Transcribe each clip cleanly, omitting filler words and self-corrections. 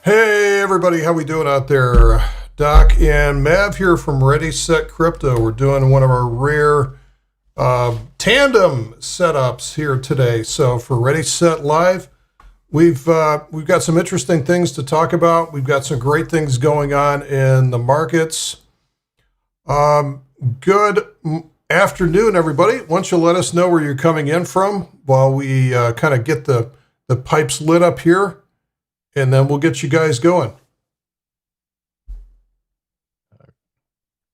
Hey everybody, how we doing out there? Doc and Mav here from ReadySetCrypto. We're doing one of our rare tandem setups here today. So for ReadySet Live, we've got some interesting things to talk about. We've got some great things going on in the markets. Good afternoon, everybody. Why don't you let us know where you're coming in from while we kind of get the pipes lit up here, and then we'll get you guys going.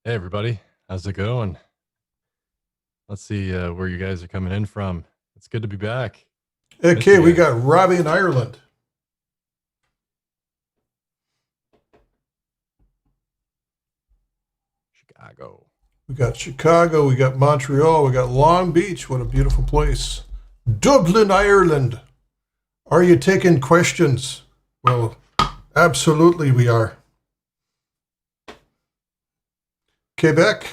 Hey everybody, how's it going? Let's see where you guys are coming in from. It's good to be back. Okay, we got Robbie in Ireland. Chicago. We got Chicago, we got Montreal, we got Long Beach. What a beautiful place. Dublin, Ireland. Are you taking questions? Well, absolutely we are. Quebec.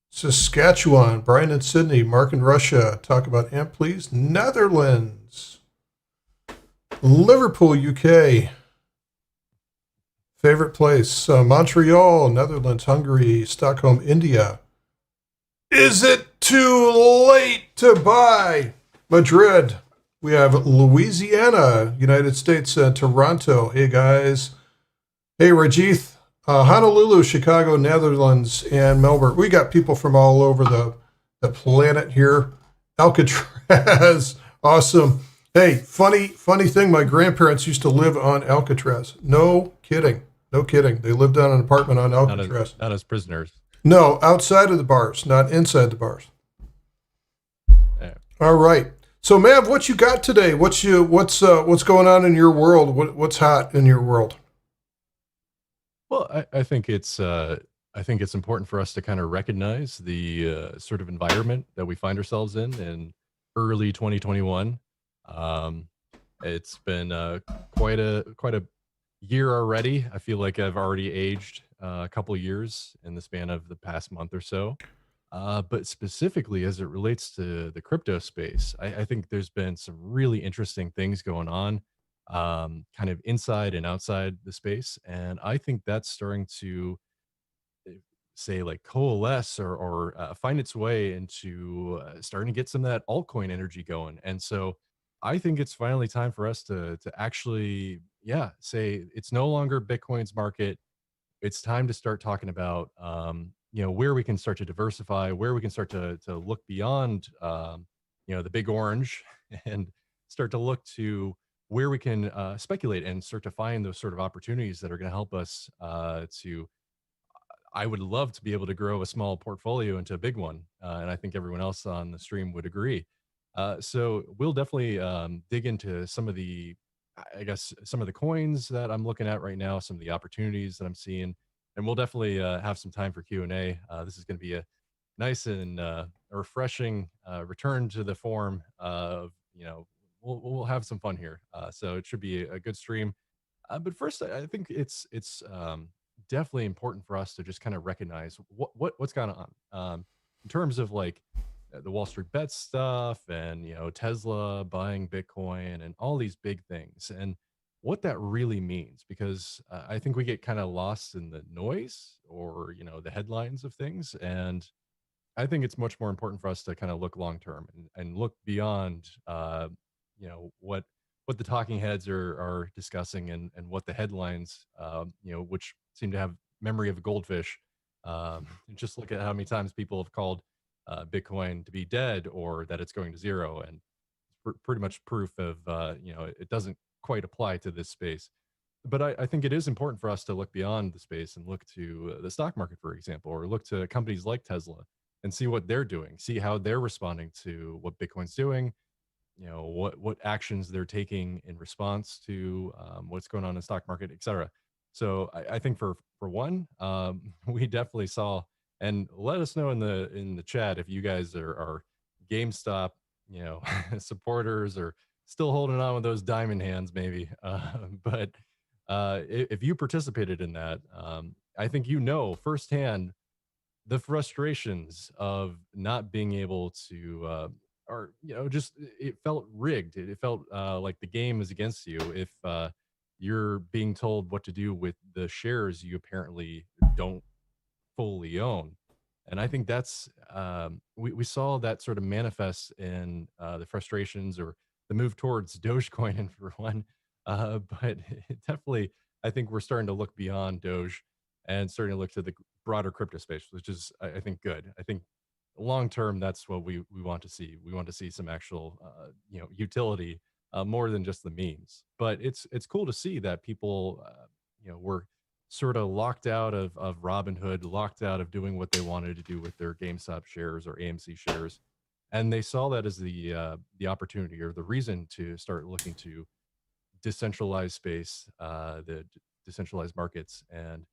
Saskatchewan, Brian and Sydney, Mark in Russia. Talk about AMP, please. Netherlands. Liverpool, UK. Favorite place, Montreal, Netherlands, Hungary, Stockholm, India. Is it too late to buy? Madrid. We have Louisiana, United States, Toronto. Hey, guys. Hey, Rajith. Honolulu, Chicago, Netherlands, and Melbourne. We got people from all over the planet here. Alcatraz. Awesome. Hey, funny thing. My grandparents used to live on Alcatraz. No kidding. No kidding. They lived on an apartment on Alcatraz. Not as prisoners. No, outside of the bars, not inside the bars. Yeah. All right. So, Mav, what you got today? What's going on in your world? What's hot in your world? Well, I think it's important for us to kind of recognize the sort of environment that we find ourselves in early 2021. It's been quite a year already. I feel like I've already aged a couple years in the span of the past month or so. But specifically as it relates to the crypto space, I think there's been some really interesting things going on, kind of inside and outside the space. And I think that's starting to say like coalesce or find its way into starting to get some of that altcoin energy going. And so I think it's finally time for us to actually, yeah, say it's no longer Bitcoin's market. It's time to start talking about where we can start to diversify, where we can start to look beyond the big orange and start to look to where we can speculate and start to find those sort of opportunities that are going to help us to I would love to be able to grow a small portfolio into a big one, and I think everyone else on the stream would agree. So we'll definitely dig into some of I guess, some of the coins that I'm looking at right now, some of the opportunities that I'm seeing, and we'll definitely have some time for Q&A. This is going to be a nice and refreshing return to the form of, we'll have some fun here. So it should be a good stream. But first, I think it's definitely important for us to just kind of recognize what's going on in terms of like the WallStreetBets stuff and Tesla buying Bitcoin and all these big things and what that really means. Because I think we get kind of lost in the noise or the headlines of things, and I think it's much more important for us to kind of look long term and look beyond what the talking heads are discussing and what the headlines which seem to have memory of a goldfish. Just look at how many times people have called Bitcoin to be dead or that it's going to zero, and pretty much proof of it doesn't quite apply to this space. But I think it is important for us to look beyond the space and look to the stock market, for example, or look to companies like Tesla and see what they're doing, see how they're responding to what Bitcoin's doing, what actions they're taking in response to what's going on in the stock market, et cetera. So I think for one, we definitely saw, and let us know in the chat if you guys are GameStop supporters or still holding on with those diamond hands maybe. But if you participated in that, I think firsthand the frustrations of not being able to are, just it felt rigged. It felt like the game is against you if you're being told what to do with the shares you apparently don't fully own. And I think that's we saw that sort of manifest in the frustrations or the move towards Dogecoin, and for one, but it definitely, I think we're starting to look beyond Doge and starting to look to the broader crypto space, which is, I think, good. I think long term, that's what we want to see. We want to see some actual, utility more than just the memes. But it's cool to see that people, were sort of locked out of Robinhood, locked out of doing what they wanted to do with their GameStop shares or AMC shares, and they saw that as the opportunity or the reason to start looking to decentralized space, the decentralized markets, and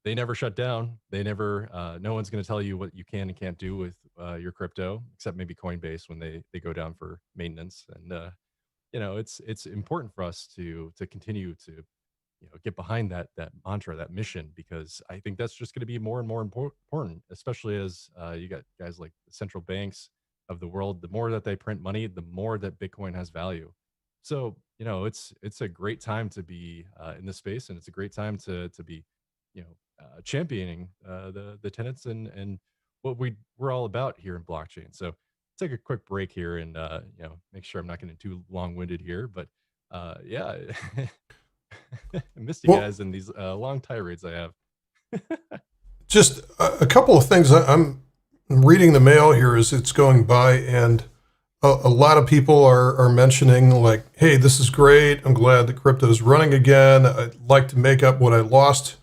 they never shut down. They never. No one's going to tell you what you can and can't do with your crypto, except maybe Coinbase when they go down for maintenance. And it's important for us to continue to get behind that mantra, that mission, because I think that's just going to be more and more important, especially as you got guys like the central banks of the world. The more that they print money, the more that Bitcoin has value. So it's a great time to be in this space, and it's a great time to be championing the tenets and what we're all about here in blockchain. So take a quick break here and make sure I'm not getting too long-winded here, but yeah. I missed you guys in these long tirades I have. Just a couple of things. I'm reading the mail here as it's going by, and a lot of people are mentioning like, hey, this is great. I'm glad that crypto is running again. I'd like to make up what I lost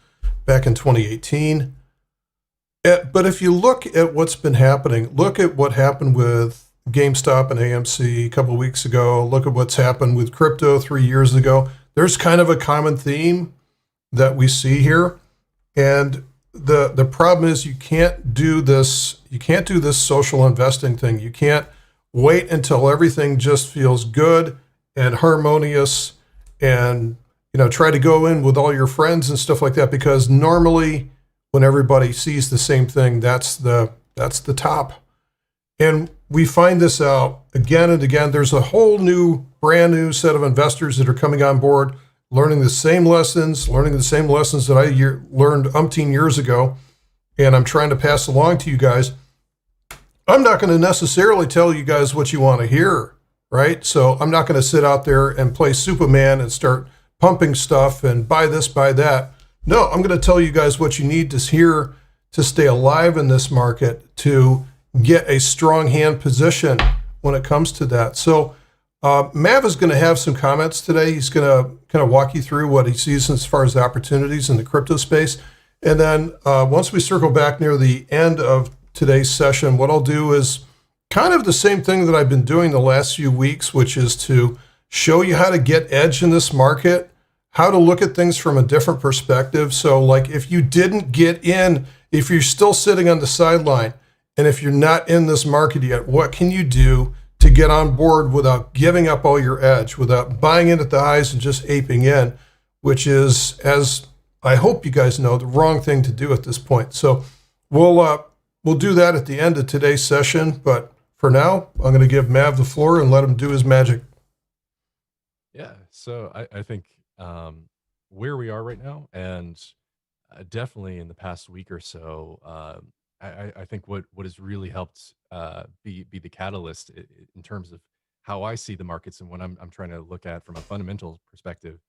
back in 2018. But if you look at what's been happening, look at what happened with GameStop and AMC a couple of weeks ago. Look at what's happened with crypto 3 years ago. There's kind of a common theme that we see here. And the problem is you can't do this social investing thing. You can't wait until everything just feels good and harmonious and try to go in with all your friends and stuff like that, because normally when everybody sees the same thing, that's the top. And we find this out again and again. There's a whole brand new set of investors that are coming on board, learning the same lessons that I learned umpteen years ago, and I'm trying to pass along to you guys. I'm not going to necessarily tell you guys what you want to hear, right? So I'm not going to sit out there and play Superman and start pumping stuff and buy this, buy that. No, I'm going to tell you guys what you need to hear to stay alive in this market, to get a strong hand position when it comes to that. So Mav is going to have some comments today. He's going to kind of walk you through what he sees as far as the opportunities in the crypto space. And then once we circle back near the end of today's session, what I'll do is kind of the same thing that I've been doing the last few weeks, which is to show you how to get edge in this market, how to look at things from a different perspective. So like if you didn't get in, if you're still sitting on the sideline, and if you're not in this market yet, what can you do to get on board without giving up all your edge, without buying in at the highs and just aping in, which is, as I hope you guys know, the wrong thing to do at this point. So we'll do that at the end of today's session. But for now, I'm going to give Mav the floor and let him do his magic. Yeah, so I think where we are right now, and definitely in the past week or so, I think what has really helped be the catalyst in terms of how I see the markets and what I'm trying to look at from a fundamental perspective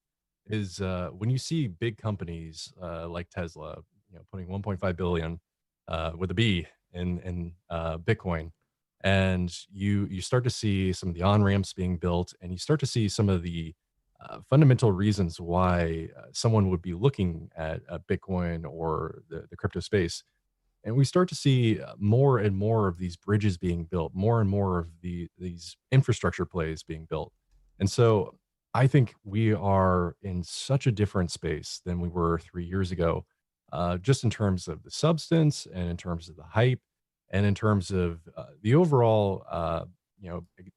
is when you see big companies like Tesla, putting 1.5 billion with a B in Bitcoin, and you start to see some of the on ramps being built, and you start to see some of the fundamental reasons why someone would be looking at Bitcoin or the crypto space. And we start to see more and more of these bridges being built, more and more of these infrastructure plays being built. And so I think we are in such a different space than we were 3 years ago, just in terms of the substance and in terms of the hype and in terms of the overall,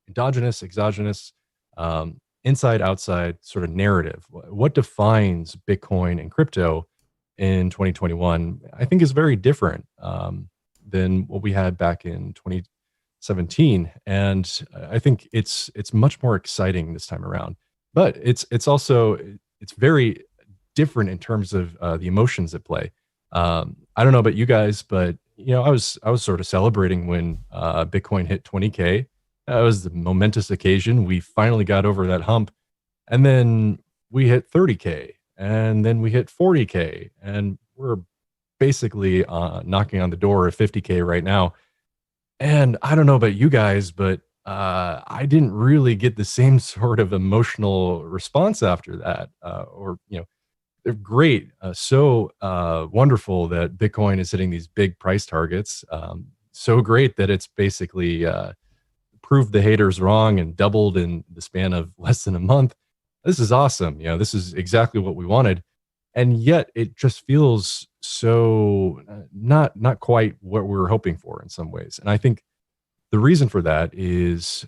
endogenous, exogenous, inside, outside sort of narrative. What defines Bitcoin and crypto in 2021, I think, is very different than what we had back in 2017, and I think it's much more exciting this time around. But it's also it's very different in terms of the emotions at play. I don't know about you guys, but I was sort of celebrating when Bitcoin hit 20K. That was the momentous occasion. We finally got over that hump, and then we hit 30K, and then we hit 40K, and we're basically knocking on the door of 50K right now. And I don't know about you guys, but I didn't really get the same sort of emotional response after that. Or they're great, so wonderful that Bitcoin is hitting these big price targets. So great that it's basically proved the haters wrong and doubled in the span of less than a month. This is awesome. This is exactly what we wanted, and yet it just feels so not quite what we were hoping for in some ways. And I think the reason for that is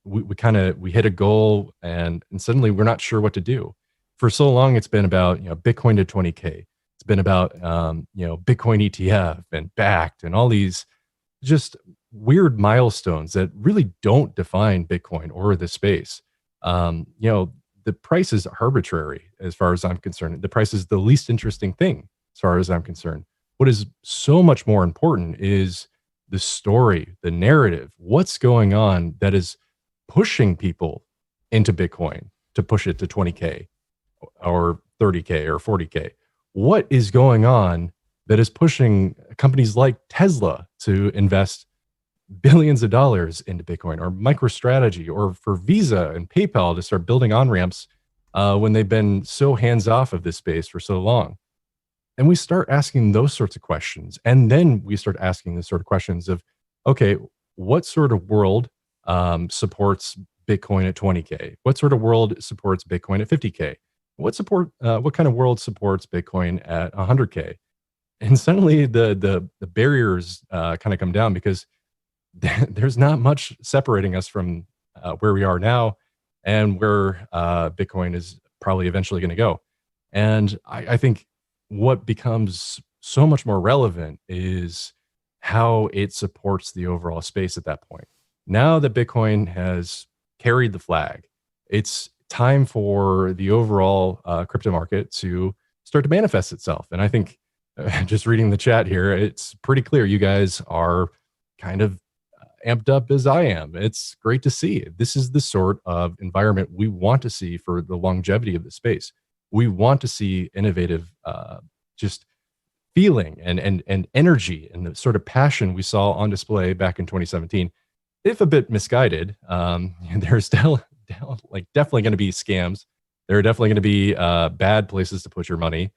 we hit a goal, and suddenly we're not sure what to do. For so long, it's been about Bitcoin to 20K. It's been about Bitcoin ETF and backed and all these just weird milestones that really don't define Bitcoin or the space. The price is arbitrary as far as I'm concerned. The price is the least interesting thing as far as I'm concerned. What is so much more important is the story, the narrative, what's going on that is pushing people into Bitcoin to push it to 20K or 30K or 40K. What is going on that is pushing companies like Tesla to invest billions of dollars into Bitcoin, or MicroStrategy, or for Visa and PayPal to start building on-ramps when they've been so hands-off of this space for so long? And we start asking those sorts of questions. And then we start asking the sort of questions of, okay, what sort of world supports Bitcoin at 20K? What sort of world supports Bitcoin at 50K? What kind of world supports Bitcoin at 100K? And suddenly the barriers kind of come down, because there's not much separating us from where we are now and where Bitcoin is probably eventually going to go. And I think what becomes so much more relevant is how it supports the overall space at that point. Now that Bitcoin has carried the flag, it's time for the overall crypto market to start to manifest itself. And I think just reading the chat here, it's pretty clear you guys are kind of amped up as I am. It's great to see. This is the sort of environment we want to see for the longevity of the space. We want to see innovative, just feeling and energy and the sort of passion we saw on display back in 2017. If a bit misguided, there's definitely going to be scams. There are definitely going to be bad places to put your money.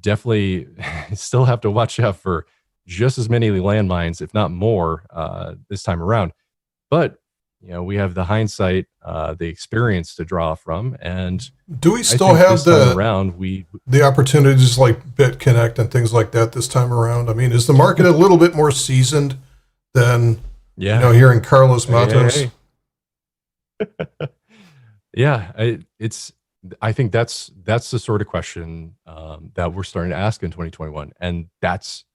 Definitely still have to watch out for just as many landmines, if not more, this time around. But we have the hindsight, the experience to draw from, and do we still have the opportunities like BitConnect and things like that this time around? I mean, is the market a little bit more seasoned than hearing Carlos Matos? Hey. Yeah, I think that's the sort of question that we're starting to ask in 2021, and that's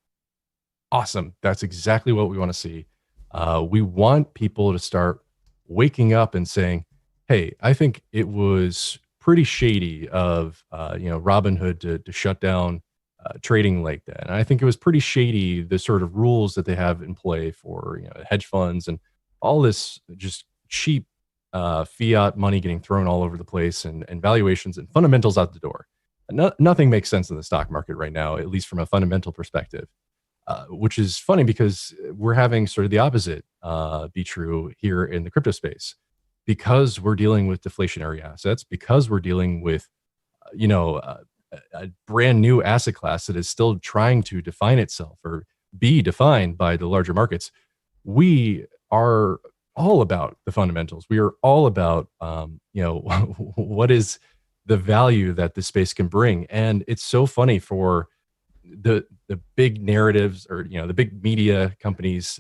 awesome. That's exactly what we want to see. We want people to start waking up and saying, hey, I think it was pretty shady of Robinhood to shut down trading like that. And I think it was pretty shady, the sort of rules that they have in play for hedge funds and all this just cheap fiat money getting thrown all over the place, and valuations and fundamentals out the door. Nothing makes sense in the stock market right now, at least from a fundamental perspective. Which is funny, because we're having sort of the opposite be true here in the crypto space, because we're dealing with deflationary assets, because we're dealing with, a brand new asset class that is still trying to define itself or be defined by the larger markets. We are all about the fundamentals. We are all about, what is the value that this space can bring. And it's so funny for the big narratives, or the big media companies,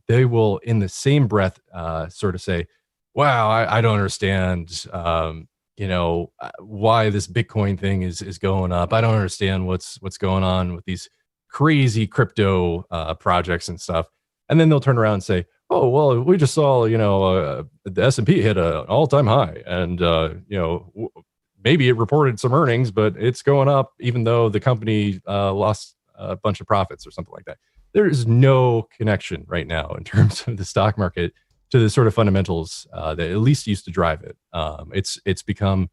they will in the same breath sort of say, wow, I don't understand why this Bitcoin thing is going up. I don't understand what's going on with these crazy crypto projects and stuff. and then they'll turn around and say, "Oh, well, we just saw, the S&P hit an all-time high, and maybe it reported some earnings, but it's going up, even though the company lost a bunch of profits or something like that." There is no connection right now in terms of the stock market to the sort of fundamentals that at least used to drive it. It's become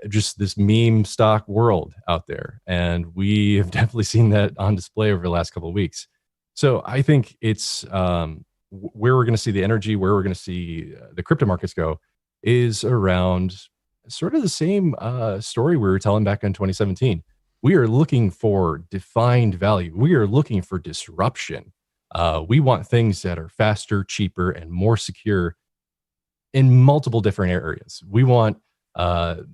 just this meme stock world out there, and we have definitely seen that on display over the last couple of weeks. So I think it's where we're going to see the energy, where we're going to see the crypto markets go, is around sort of the same story we were telling back in 2017. We are looking for defined value. We are looking for disruption. We want things that are faster, cheaper, and more secure in multiple different areas. We want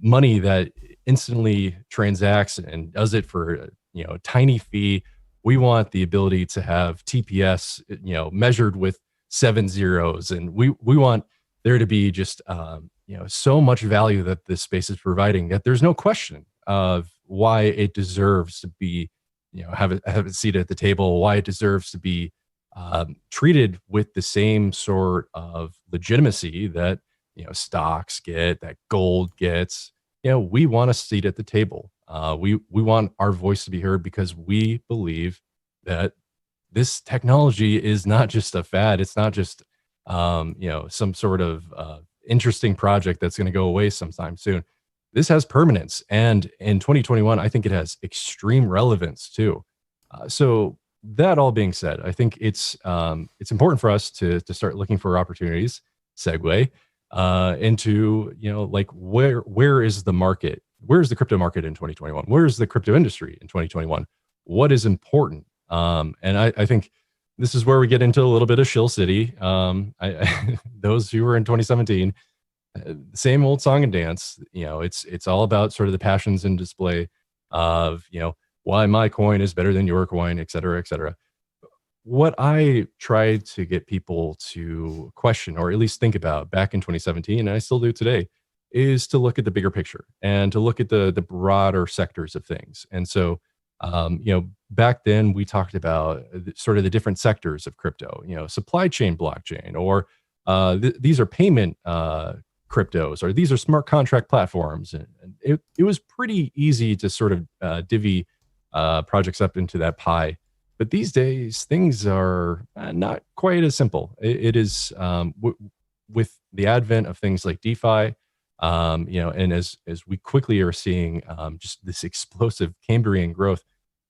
money that instantly transacts and does it for a tiny fee. We want the ability to have TPS, measured with 7 zeros, and we want there to be just so much value that this space is providing that there's no question of why it deserves to be have a seat at the table, why it deserves to be treated with the same sort of legitimacy that stocks get, that gold gets. We want a seat at the table. We want our voice to be heard because we believe that this technology is not just a fad. It's not just some sort of interesting project that's going to go away sometime soon. This has permanence, and in 2021, I think it has extreme relevance too. So that all being said, I think it's important for us to start looking for opportunities. Segue into where is the market? Where is the crypto market in 2021? Where is the crypto industry in 2021? What is important? And I think this is where we get into a little bit of Shill City. Those who were in 2017, same old song and dance. It's all about sort of the passions and display of why my coin is better than your coin, et cetera, et cetera. What I tried to get people to question, or at least think about back in 2017, and I still do today, is to look at the bigger picture and to look at the broader sectors of things. And so, back then we talked about sort of the different sectors of crypto, supply chain blockchain, or these are payment cryptos, or these are smart contract platforms. And it was pretty easy to sort of divvy projects up into that pie. But these days, things are not quite as simple. It is with the advent of things like DeFi, and as we quickly are seeing just this explosive Cambrian growth,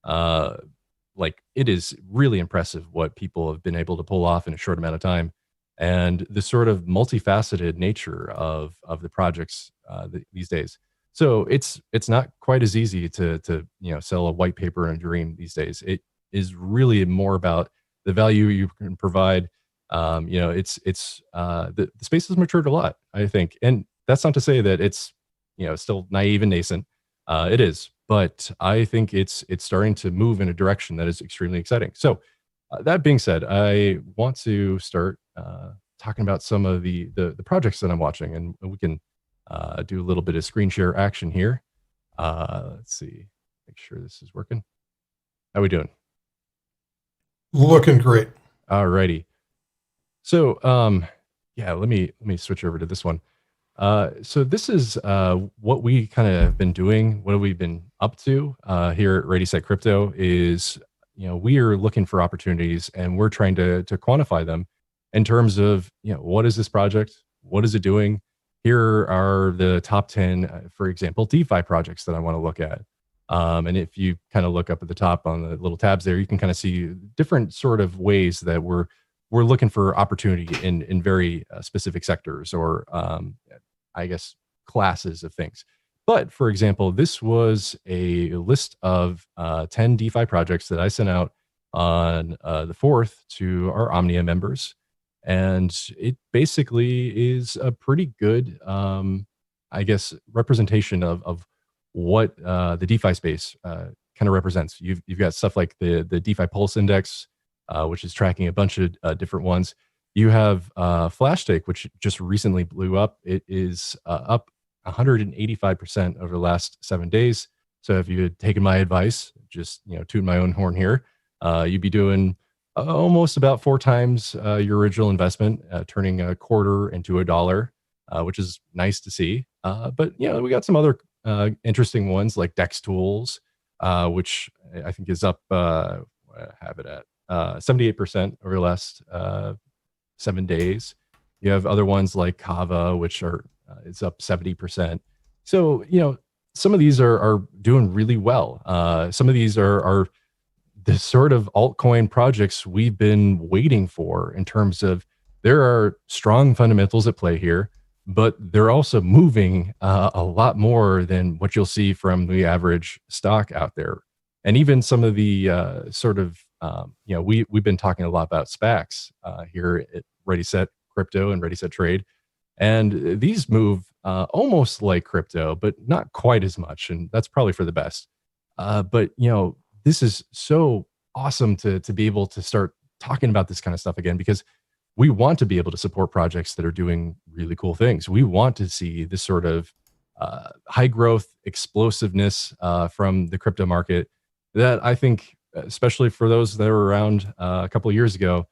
it is really impressive what people have been able to pull off in a short amount of time, and the sort of multifaceted nature of the projects these days. So it's not quite as easy to sell a white paper and a dream these days. It is really more about the value you can provide. The space has matured a lot, I think, and that's not to say that it's still naive and nascent. It is, but I think it's starting to move in a direction that is extremely exciting. So that being said, I want to start talking about some of the projects that I'm watching, and we can do a little bit of screen share action here. Let's see, make sure this is working. How we doing? Looking great. All righty. So let me switch over to this one. So this is what we kind of have been doing. What have we been up to here at ReadySetCrypto is, we are looking for opportunities, and we're trying to quantify them in terms of, what is this project? What is it doing? Here are the top 10, for example, DeFi projects that I want to look at. And if you kind of look up at the top on the little tabs there, you can kind of see different sort of ways that we're looking for opportunity in very specific sectors, or I guess classes of things. But for example, this was a list of 10 DeFi projects that I sent out on the 4th to our Omnia members. And it basically is a pretty good, I guess, representation of what the DeFi space kind of represents. You've got stuff like the DeFi Pulse Index, which is tracking a bunch of different ones. You have Flashstake, which just recently blew up. It is up 185% over the last 7 days. So if you had taken my advice, just toot my own horn here, you'd be doing almost about 4 times your original investment, turning a quarter into a dollar, which is nice to see. But we got some other interesting ones like Dex Tools, which I think is up. I have it at 78% over the last 7 days. You have other ones like Kava, which are it's up 70%. So some of these are doing really well. Some of these are the sort of altcoin projects we've been waiting for, in terms of there are strong fundamentals at play here, but they're also moving a lot more than what you'll see from the average stock out there. And even some of the we've been talking a lot about SPACs here at Ready Set Crypto and Ready Set Trade, and these move almost like crypto, but not quite as much, and that's probably for the best. But this is so awesome to be able to start talking about this kind of stuff again, because we want to be able to support projects that are doing really cool things. We want to see this sort of high growth explosiveness from the crypto market that I think, especially for those that were around a couple of years ago,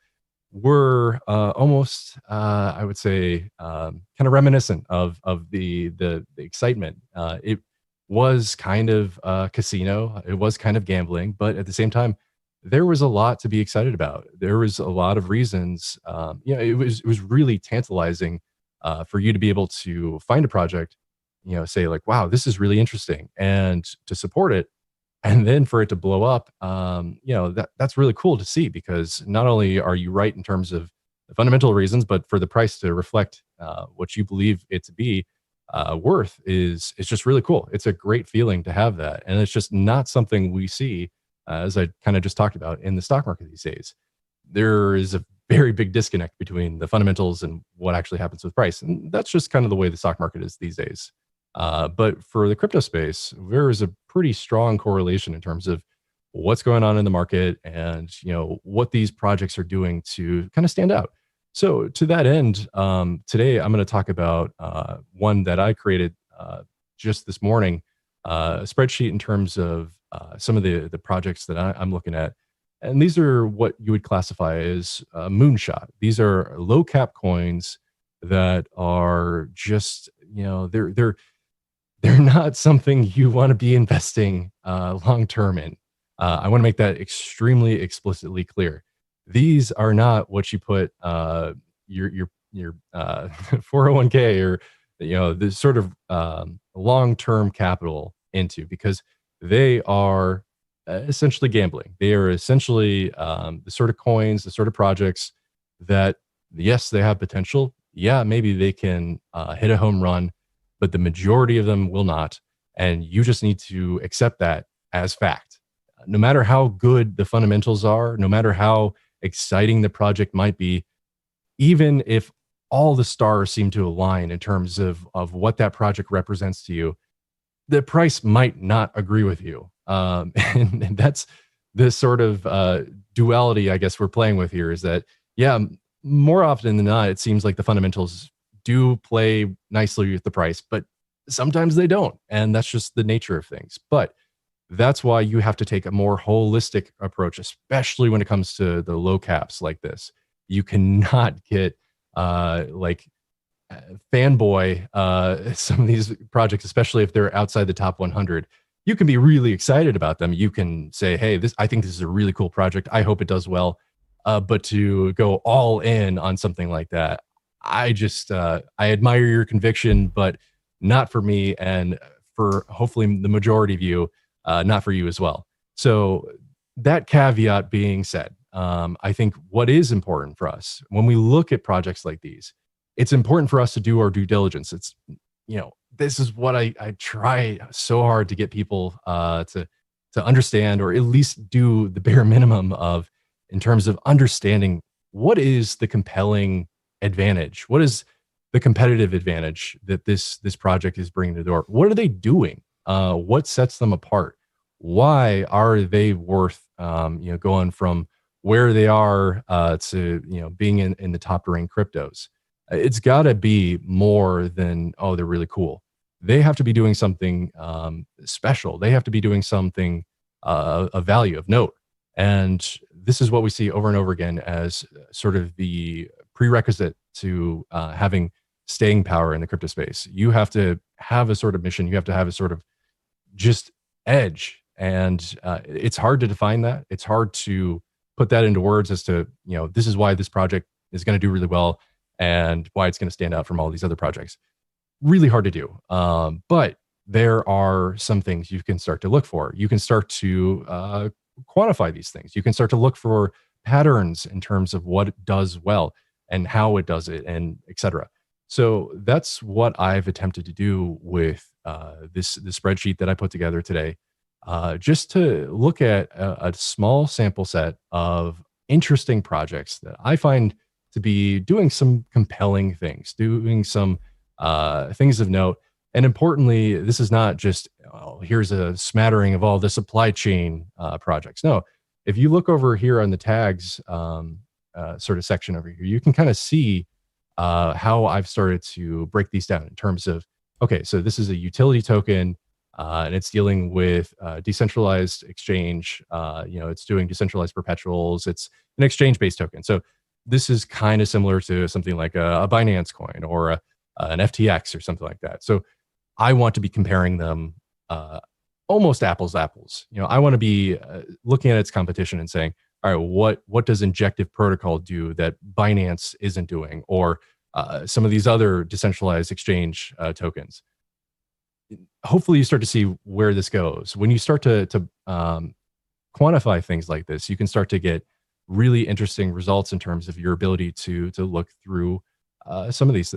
were almost, I would say, kind of reminiscent of the excitement. It was kind of a casino. It was kind of gambling, but at the same time, there was a lot to be excited about. There was a lot of reasons. It was really tantalizing for you to be able to find a project, say like, wow, this is really interesting, and to support it, and then for it to blow up. That's really cool to see, because not only are you right in terms of the fundamental reasons, but for the price to reflect what you believe it to be worth is just really cool. It's a great feeling to have that, and it's just not something we see, as I kind of just talked about, in the stock market these days. There is a very big disconnect between the fundamentals and what actually happens with price, and that's just kind of the way the stock market is these days. But for the crypto space, there is a pretty strong correlation in terms of what's going on in the market, and what these projects are doing to kind of stand out. So to that end, today I'm going to talk about one that I created just this morning, a spreadsheet in terms of some of the projects that I'm looking at. And these are what you would classify as moonshot. These are low cap coins that are just, they're not something you want to be investing long term in. I want to make that extremely explicitly clear. These are not what you put your 401k or this sort of long term capital into, because they are essentially gambling. They are essentially the sort of coins, the sort of projects that, yes, they have potential. Yeah, maybe they can hit a home run, but the majority of them will not. And you just need to accept that as fact. No matter how good the fundamentals are, no matter how exciting the project might be, even if all the stars seem to align in terms of what that project represents to you, the price might not agree with you. And that's this sort of duality, I guess, we're playing with here, is that, yeah, more often than not, it seems like the fundamentals do play nicely with the price, but sometimes they don't. And that's just the nature of things. But that's why you have to take a more holistic approach, especially when it comes to the low caps like this. You cannot get fanboy some of these projects, especially if they're outside the top 100. You can be really excited about them. You can say, hey, I think this is a really cool project. I hope it does well. But to go all in on something like that, I admire your conviction, but not for me, and for hopefully the majority of you, not for you as well. So that caveat being said, I think what is important for us when we look at projects like these, it's important for us to do our due diligence. It's, this is what I try so hard to get people to understand, or at least do the bare minimum of, in terms of understanding what is the compelling advantage, what is the competitive advantage that this project is bringing to the door. What are they doing? What sets them apart? Why are they worth going from where they are to being in the top ranked cryptos? It's got to be more than, oh, they're really cool. They have to be doing something special. They have to be doing something of value, of note. And this is what we see over and over again as sort of the prerequisite to having staying power in the crypto space. You have to have a sort of mission. You have to have a sort of just edge, and it's hard to define that. It's hard to put that into words as to, this is why this project is going to do really well and why it's going to stand out from all these other projects. Really hard to do. But there are some things you can start to look for. You can start to quantify these things. You can start to look for patterns in terms of what it does well and how it does it, and et cetera. So that's what I've attempted to do with this spreadsheet that I put together today, just to look at a small sample set of interesting projects that I find to be doing some compelling things, doing some things of note. And importantly, this is not just, here's a smattering of all the supply chain projects. No, if you look over here on the tags sort of section over here, you can kind of see how I've started to break these down in terms of, okay, so this is a utility token, and it's dealing with decentralized exchange. It's doing decentralized perpetuals. It's an exchange-based token. So this is kind of similar to something like a Binance coin or an FTX or something like that. So I want to be comparing them almost apples to apples. I want to be looking at its competition and saying, all right, what does Injective Protocol do that Binance isn't doing, or some of these other decentralized exchange tokens? Hopefully you start to see where this goes. When you start to quantify things like this, you can start to get really interesting results in terms of your ability to look through some of these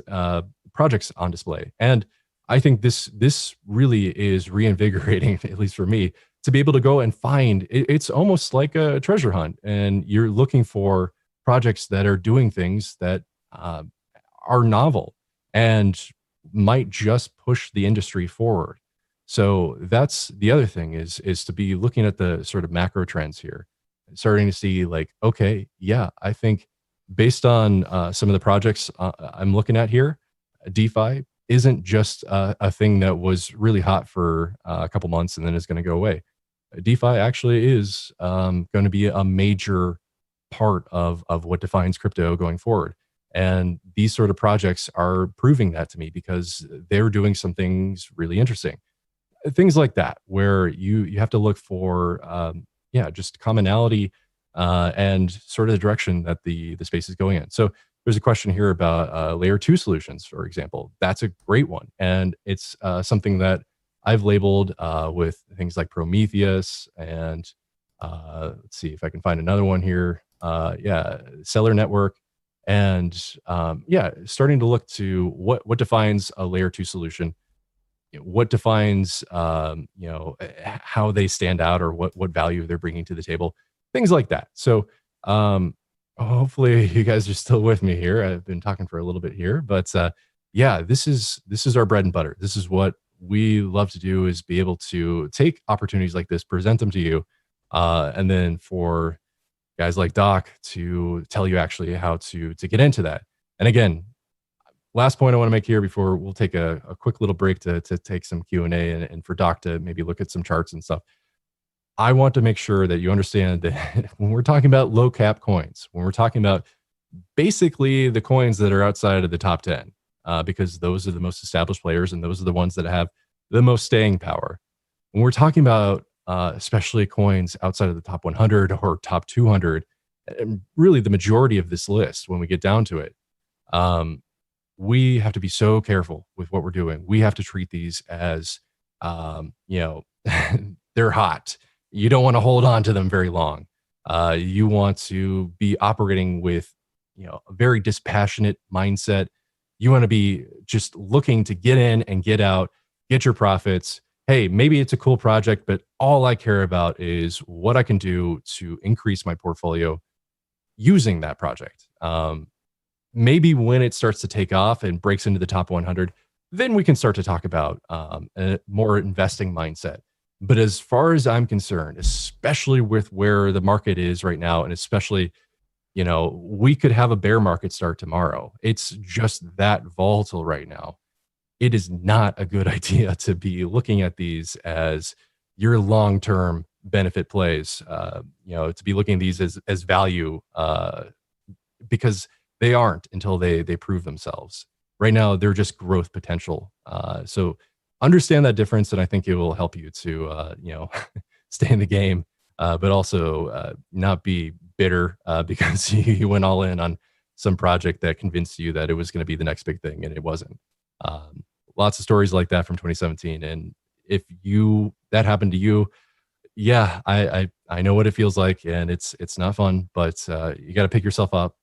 projects on display. And I think this really is reinvigorating, at least for me, to be able to go and find. It's almost like a treasure hunt, and you're looking for projects that are doing things that are novel and might just push the industry forward. So that's the other thing, is to be looking at the sort of macro trends here, starting to see like, okay, yeah, I think based on some of the projects I'm looking at here, DeFi isn't just a thing that was really hot for a couple months and then is going to go away. DeFi actually is going to be a major part of what defines crypto going forward. And these sort of projects are proving that to me, because they're doing some things really interesting. Things like that, where you have to look for, just commonality and sort of the direction that the space is going in. So there's a question here about layer 2 solutions, for example. That's a great one. And it's something that I've labeled with things like Prometheus and let's see if I can find another one here. Seller Network. And starting to look to what defines a layer 2 solution, what defines how they stand out, or what value they're bringing to the table, things like that. So hopefully you guys are still with me here. I've been talking for a little bit here, but this is our bread and butter. This is what we love to do, is be able to take opportunities like this, present them to you, and then for guys like Doc to tell you actually how to get into that. And again, last point I want to make here before we'll take a quick little break to take some Q&A and for Doc to maybe look at some charts and stuff. I want to make sure that you understand that when we're talking about low cap coins, when we're talking about basically the coins that are outside of the top 10, because those are the most established players and those are the ones that have the most staying power. When we're talking about especially coins outside of the top 100 or top 200, and really the majority of this list, when we get down to it, we have to be so careful with what we're doing. We have to treat these as, they're hot. You don't want to hold on to them very long. You want to be operating with, a very dispassionate mindset. You want to be just looking to get in and get out, get your profits. Hey, maybe it's a cool project, but all I care about is what I can do to increase my portfolio using that project. Maybe when it starts to take off and breaks into the top 100, then we can start to talk about a more investing mindset. But as far as I'm concerned, especially with where the market is right now, and especially, we could have a bear market start tomorrow. It's just that volatile right now. It is not a good idea to be looking at these as your long-term benefit plays, to be looking at these as value, because they aren't until they prove themselves. Right now, they're just growth potential. So understand that difference, and I think it will help you to stay in the game, but also not be bitter because you went all in on some project that convinced you that it was going to be the next big thing, and it wasn't. Lots of stories like that from 2017, and if that happened to you, yeah, I know what it feels like, and it's not fun, but you got to pick yourself up,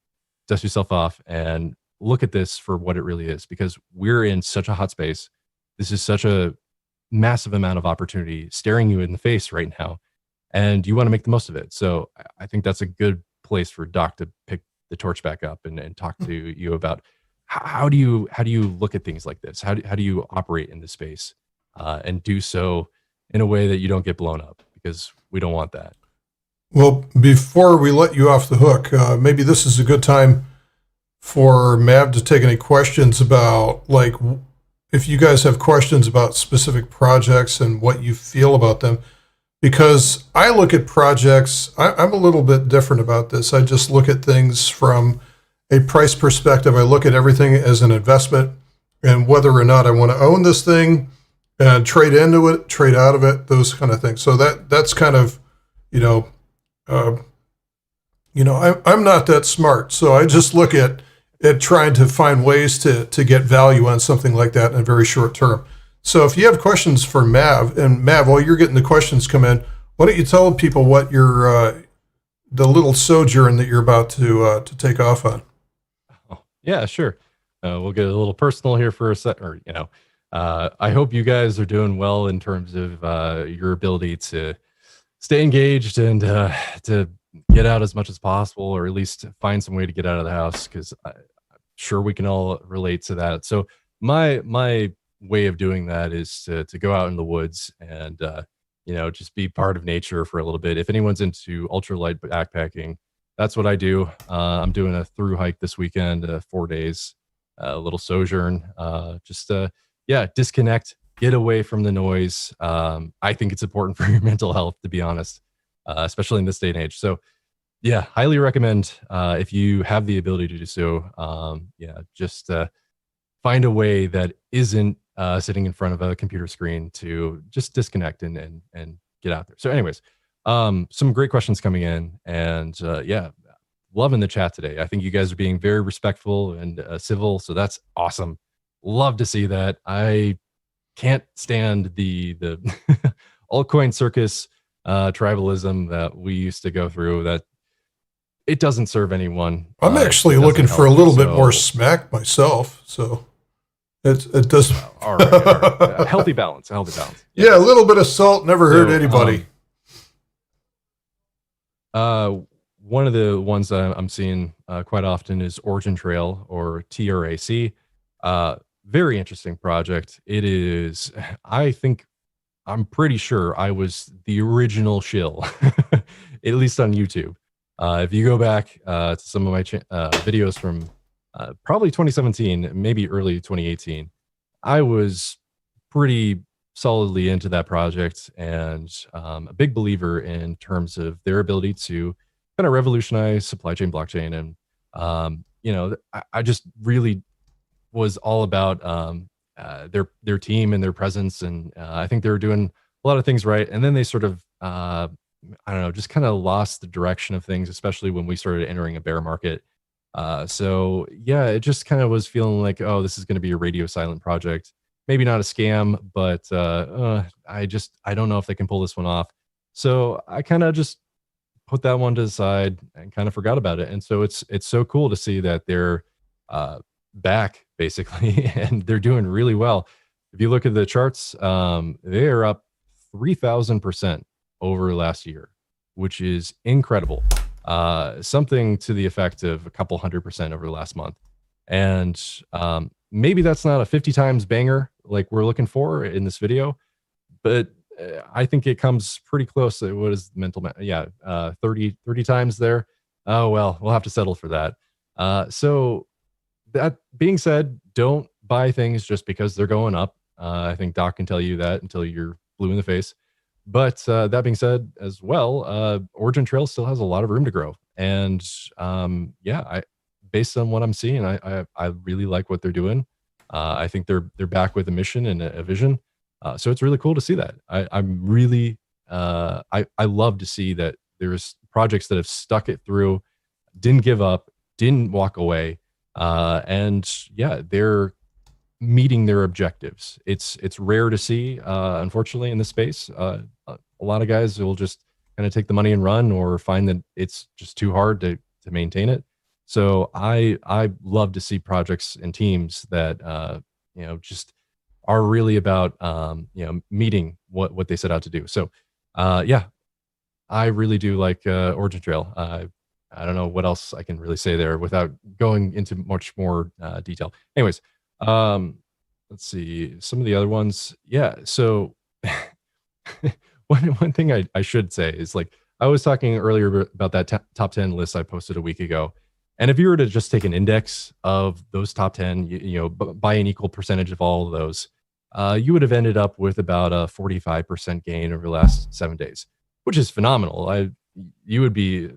dust yourself off, and look at this for what it really is, because we're in such a hot space. This is such a massive amount of opportunity staring you in the face right now, and you want to make the most of it. So I think that's a good place for Doc to pick the torch back up and talk to you about how do you look at things like this? How do you operate in this space, and do so in a way that you don't get blown up, because we don't want that. Well, before we let you off the hook, maybe this is a good time for Mav to take any questions about, like, if you guys have questions about specific projects and what you feel about them. Because I look at projects, I'm a little bit different about this. I just look at things from a price perspective. I look at everything as an investment, and whether or not I want to own this thing and trade into it, trade out of it, those kind of things. So that's kind of, I'm not that smart. So I just look at trying to find ways to get value on something like that in a very short term. So if you have questions for Mav, and Mav, while you're getting the questions come in, why don't you tell people what your the little sojourn that you're about to take off on? Oh, yeah, sure. We'll get a little personal here for a sec, I hope you guys are doing well in terms of your ability to stay engaged and to get out as much as possible, or at least find some way to get out of the house, because I'm sure we can all relate to that. So my way of doing that is to go out in the woods and just be part of nature for a little bit. If anyone's into ultralight backpacking, that's what I do. I'm doing a through hike this weekend, 4 days, a little sojourn, disconnect, get away from the noise. I think it's important for your mental health, to be honest, especially in this day and age. So yeah, highly recommend if you have the ability to do so. Find a way that isn't sitting in front of a computer screen to just disconnect and get out there. So anyways, some great questions coming in, and loving the chat today. I think you guys are being very respectful and civil, so that's awesome. Love to see that. I can't stand the altcoin circus tribalism that we used to go through. That it doesn't serve anyone. I'm actually looking for a little bit more smack myself, so it does. All right. Healthy balance. Yeah, a little bit of salt never hurt anybody. One of the ones I'm seeing quite often is Origin Trail, or TRAC. Very interesting project. It is, I'm pretty sure I was the original shill, at least on YouTube. If you go back to some of my videos from probably 2017, maybe early 2018, I was pretty solidly into that project, and a big believer in terms of their ability to kind of revolutionize supply chain blockchain. And I just really was all about their team and their presence, and I think they were doing a lot of things right. And then they sort of just kind of lost the direction of things, especially when we started entering a bear market. So yeah, it just kind of was feeling like, oh, this is going to be a radio silent project. Maybe not a scam, but I don't know if they can pull this one off. So I kind of just put that one to the side and kind of forgot about it. And so it's so cool to see that they're back, basically, and they're doing really well. If you look at the charts, they are up 3,000% over last year, which is incredible. Something to the effect of a couple 100% over the last month. And maybe that's not a 50 times banger like we're looking for in this video, but I think it comes pretty close. What is mental? 30 times there. Oh, well, we'll have to settle for that. So that being said, don't buy things just because they're going up. I think Doc can tell you that until you're blue in the face. But that being said, as well, Origin Trail still has a lot of room to grow, and yeah, based on what I'm seeing, I really like what they're doing. I think they're back with a mission and a vision, so it's really cool to see that. I'm really I love to see that there's projects that have stuck it through, didn't give up, didn't walk away, and yeah, they're meeting their objectives. It's rare to see, unfortunately, in this space. A lot of guys will just kind of take the money and run, or find that it's just too hard to maintain it. So I love to see projects and teams that just are really about meeting what they set out to do. So yeah, I really do like Origin Trail. I don't know what else I can really say there without going into much more detail. Anyways, um, let's see some of the other ones. Yeah, so one thing I should say is, like, I was talking earlier about that top 10 list I posted a week ago. And if you were to just take an index of those top 10, by an equal percentage of all of those, you would have ended up with about a 45% gain over the last 7 days, which is phenomenal. You would be,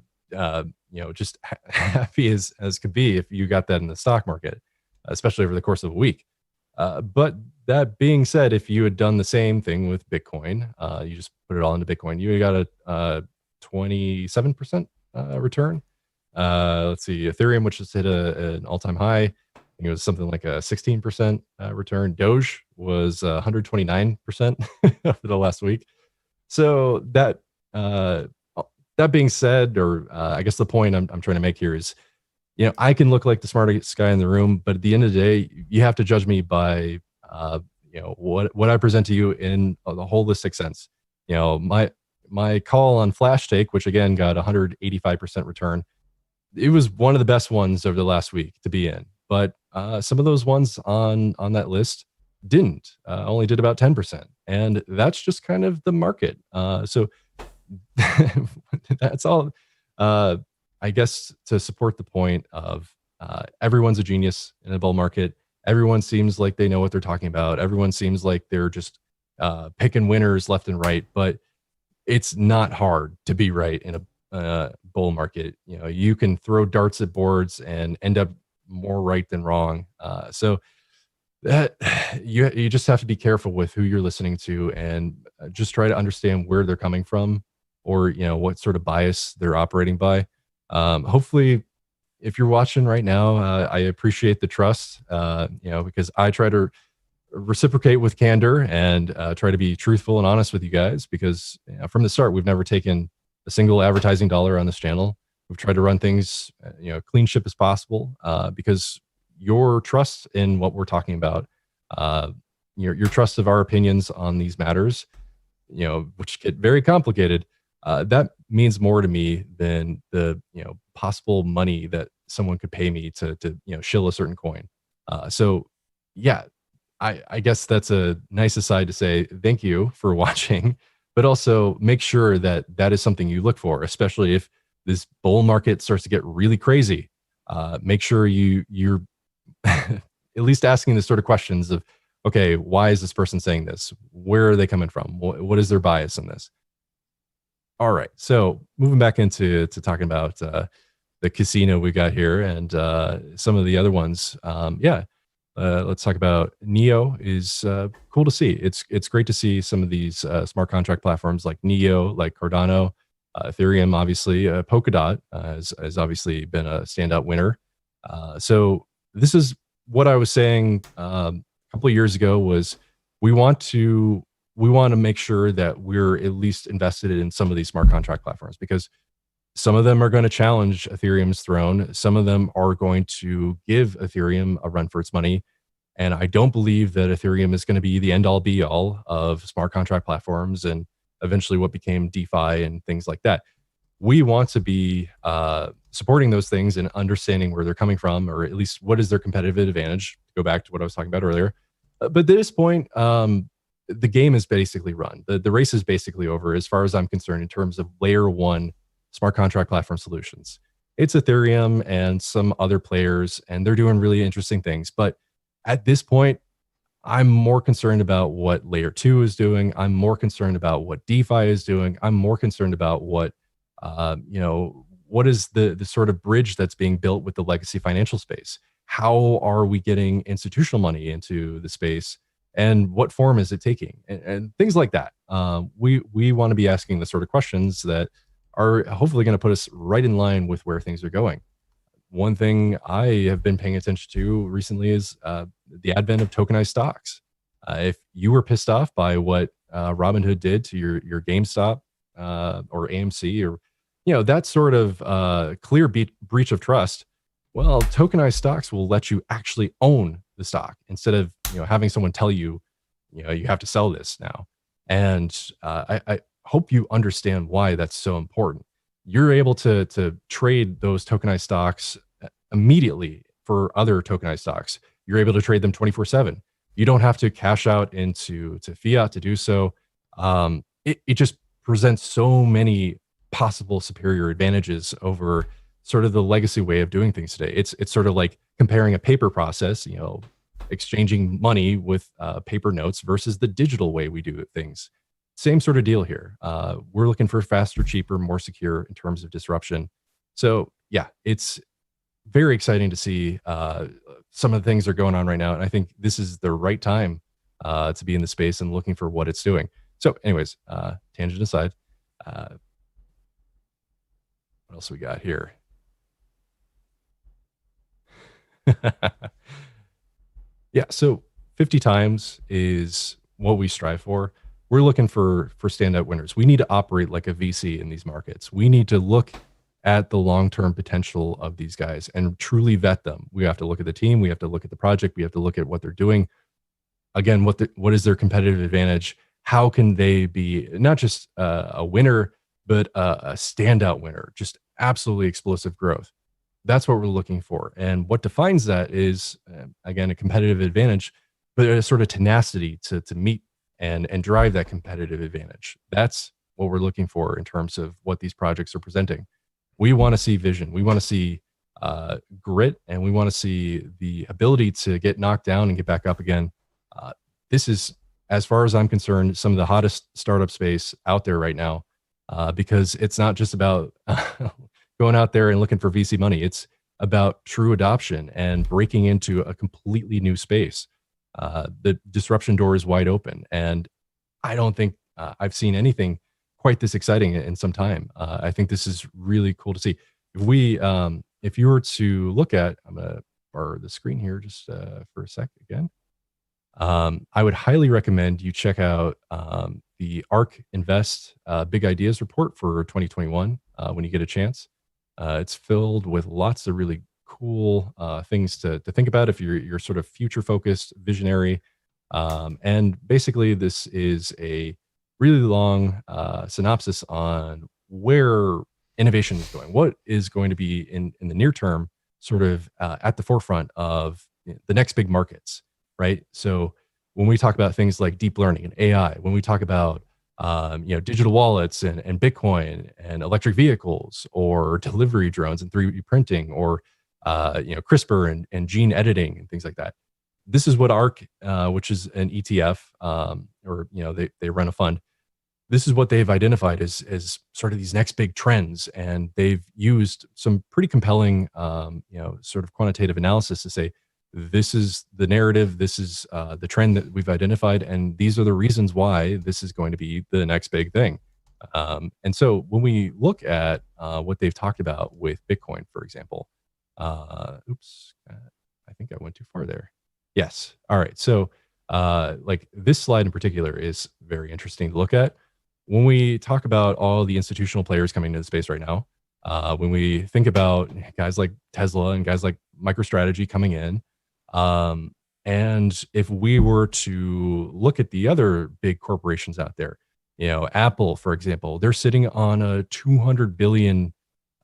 just happy as could be if you got that in the stock market, especially over the course of a week. But that being said, if you had done the same thing with Bitcoin, you just put it all into Bitcoin, you got a 27% return. Let's see, Ethereum, which just hit an all-time high, I think it was something like a 16% return. Doge was 129% over the last week. So uh, that being said, or I guess the point I'm trying to make here is, I can look like the smartest guy in the room, but at the end of the day, you have to judge me by, what I present to you in the holistic sense. My call on Flash Take, which again got 185% return, it was one of the best ones over the last week to be in. But some of those ones on that list didn't, only did about 10%, and that's just kind of the market. So that's all. I guess to support the point of everyone's a genius in a bull market. Everyone seems like they know what they're talking about. Everyone seems like they're just picking winners left and right. But it's not hard to be right in a bull market. You can throw darts at boards and end up more right than wrong. So that you just have to be careful with who you're listening to, and just try to understand where they're coming from, or what sort of bias they're operating by. Hopefully, if you're watching right now, I appreciate the trust, because I try to reciprocate with candor, and try to be truthful and honest with you guys, because from the start, we've never taken a single advertising dollar on this channel. We've tried to run things, clean ship as possible, because your trust in what we're talking about, your trust of our opinions on these matters, which get very complicated, that means more to me than the possible money that someone could pay me to shill a certain coin. So yeah, I guess that's a nice aside to say thank you for watching, but also make sure that that is something you look for, especially if this bull market starts to get really crazy. Make sure you're at least asking the sort of questions of, okay, why is this person saying this? Where are they coming from? What is their bias in this? All right, so moving back into talking about the casino we got here, and some of the other ones. Let's talk about Neo. Is cool to see. It's great to see some of these smart contract platforms like Neo, like Cardano, Ethereum, obviously. Polkadot has obviously been a standout winner. So this is what I was saying a couple of years ago, was we want to make sure that we're at least invested in some of these smart contract platforms, because some of them are going to challenge Ethereum's throne. Some of them are going to give Ethereum a run for its money. And I don't believe that Ethereum is going to be the end all be all of smart contract platforms and eventually what became DeFi and things like that. We want to be supporting those things and understanding where they're coming from, or at least what is their competitive advantage, to go back to what I was talking about earlier. But at this point, the game is basically run. The race is basically over, as far as I'm concerned, in terms of layer one smart contract platform solutions. It's Ethereum and some other players, and they're doing really interesting things. But at this point, I'm more concerned about what layer 2 is doing. I'm more concerned about what DeFi is doing. I'm more concerned about what, what is the sort of bridge that's being built with the legacy financial space? How are we getting institutional money into the space, and what form is it taking, and things like that. We want to be asking the sort of questions that are hopefully going to put us right in line with where things are going. One thing I have been paying attention to recently is the advent of tokenized stocks. If you were pissed off by what Robinhood did to your GameStop or AMC, or that sort of clear breach of trust, well, tokenized stocks will let you actually own the stock instead of having someone tell you, you have to sell this now. And I hope you understand why that's so important. You're able to trade those tokenized stocks immediately for other tokenized stocks. You're able to trade them 24/7. You don't have to cash out into fiat to do so. It just presents so many possible superior advantages over sort of the legacy way of doing things today. It's sort of like comparing a paper process, exchanging money with paper notes versus the digital way we do things. Same sort of deal here. We're looking for faster, cheaper, more secure in terms of disruption. So yeah, it's very exciting to see some of the things that are going on right now. And I think this is the right time to be in the space and looking for what it's doing. So anyways, tangent aside, what else we got here? Yeah, so 50 times is what we strive for. We're looking for standout winners. We need to operate like a VC in these markets. We need to look at the long-term potential of these guys and truly vet them. We have to look at the team. We have to look at the project. We have to look at what they're doing. Again, what is their competitive advantage? How can they be not just a winner, but a standout winner? Just absolutely explosive growth. That's what we're looking for. And what defines that is, again, a competitive advantage, but a sort of tenacity to meet and drive that competitive advantage. That's what we're looking for in terms of what these projects are presenting. We want to see vision. We want to see grit, and we want to see the ability to get knocked down and get back up again. This is, as far as I'm concerned, some of the hottest startup space out there right now, because it's not just about going out there and looking for VC money. It's about true adoption and breaking into a completely new space. The disruption door is wide open, and I don't think I've seen anything quite this exciting in some time. I think this is really cool to see. If you were to look at, I'm gonna borrow the screen here just for a sec again. I would highly recommend you check out the ARK Invest Big Ideas report for 2021 when you get a chance. It's filled with lots of really cool things to think about if you're sort of future focused, visionary. And basically, this is a really long synopsis on where innovation is going, what is going to be in the near term, sort of at the forefront of the next big markets, right? So when we talk about things like deep learning and AI, when we talk about digital wallets and Bitcoin and electric vehicles or delivery drones and 3D printing or CRISPR and gene editing and things like that. This is what ARK, which is an ETF, or they run a fund. This is what they've identified as sort of these next big trends, and they've used some pretty compelling, sort of quantitative analysis to say this is the narrative, this is the trend that we've identified, and these are the reasons why this is going to be the next big thing. And so when we look at what they've talked about with Bitcoin, for example, oops, I think I went too far there. Yes. All right. So like this slide in particular is very interesting to look at. When we talk about all the institutional players coming into the space right now, when we think about guys like Tesla and guys like MicroStrategy coming in, and if we were to look at the other big corporations out there, Apple, for example, they're sitting on a $200 billion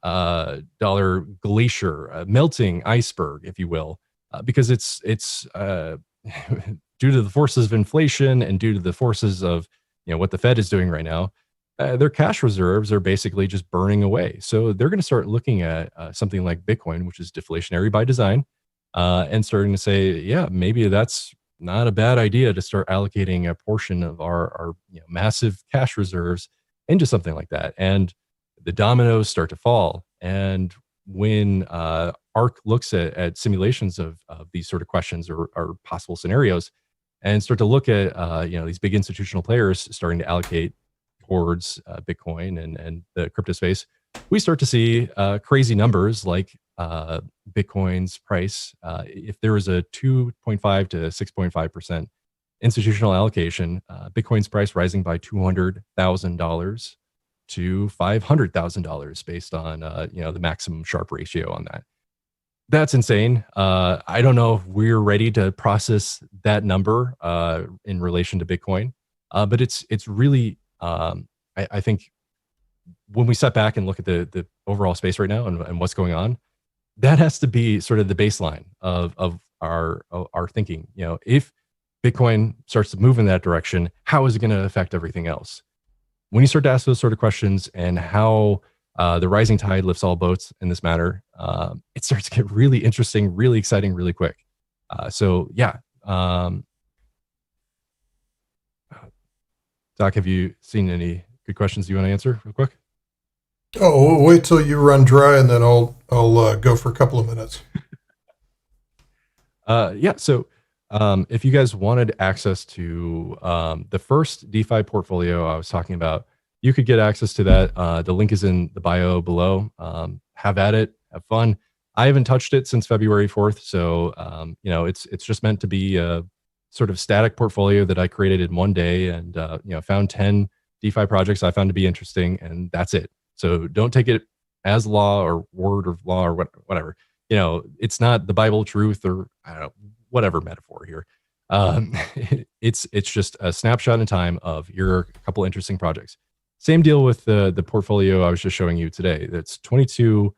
dollar glacier, a melting iceberg, if you will, because it's due to the forces of inflation and due to the forces of what the Fed is doing right now. Their cash reserves are basically just burning away. So they're going to start looking at something like Bitcoin, which is deflationary by design, and starting to say, yeah, maybe that's not a bad idea to start allocating a portion of our massive cash reserves into something like that. And the dominoes start to fall. And when ARC looks at simulations of these sort of questions or possible scenarios, and start to look at these big institutional players starting to allocate towards Bitcoin and the crypto space, we start to see crazy numbers like Bitcoin's price. If there was a 2.5 to 6.5% institutional allocation, Bitcoin's price rising by $200,000 to $500,000 based on the maximum Sharpe ratio on that. That's insane. I don't know if we're ready to process that number in relation to Bitcoin, but it's really I think when we step back and look at the overall space right now and what's going on, that has to be sort of the baseline of our thinking. If Bitcoin starts to move in that direction, how is it going to affect everything else? When you start to ask those sort of questions and how the rising tide lifts all boats in this matter, it starts to get really interesting, really exciting, really quick. Doc, have you seen any good questions you want to answer real quick? Oh, wait till you run dry, and then I'll go for a couple of minutes. So if you guys wanted access to the first DeFi portfolio I was talking about, you could get access to that. The link is in the bio below. Have at it, have fun. I haven't touched it since February 4th, so it's just meant to be a sort of static portfolio that I created in one day, and found 10 DeFi projects I found to be interesting, and that's it. So don't take it as law or word of law or whatever. It's not the Bible truth or I don't know, whatever metaphor here. It's just a snapshot in time of here are a couple interesting projects. Same deal with the portfolio I was just showing you today. That's 22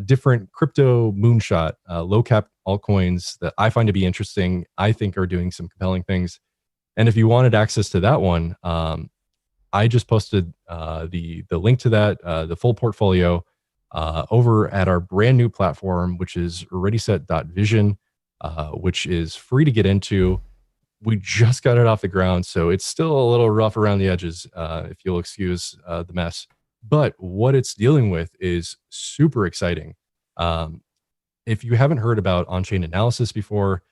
different crypto moonshot low cap altcoins that I find to be interesting. I think are doing some compelling things. And if you wanted access to that one, I just posted the link to that, the full portfolio, over at our brand new platform, which is ReadySet.vision, which is free to get into. We just got it off the ground, so it's still a little rough around the edges, if you'll excuse the mess. But what it's dealing with is super exciting. If you haven't heard about on-chain analysis before,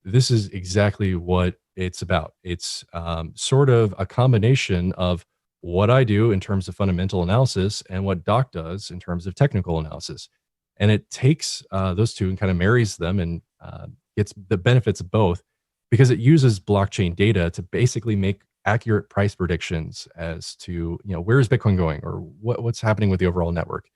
this is exactly what it's about. It's sort of a combination of what I do in terms of fundamental analysis and what Doc does in terms of technical analysis. And it takes those two and kind of marries them and gets the benefits of both, because it uses blockchain data to basically make accurate price predictions as to where is Bitcoin going or what's happening with the overall network.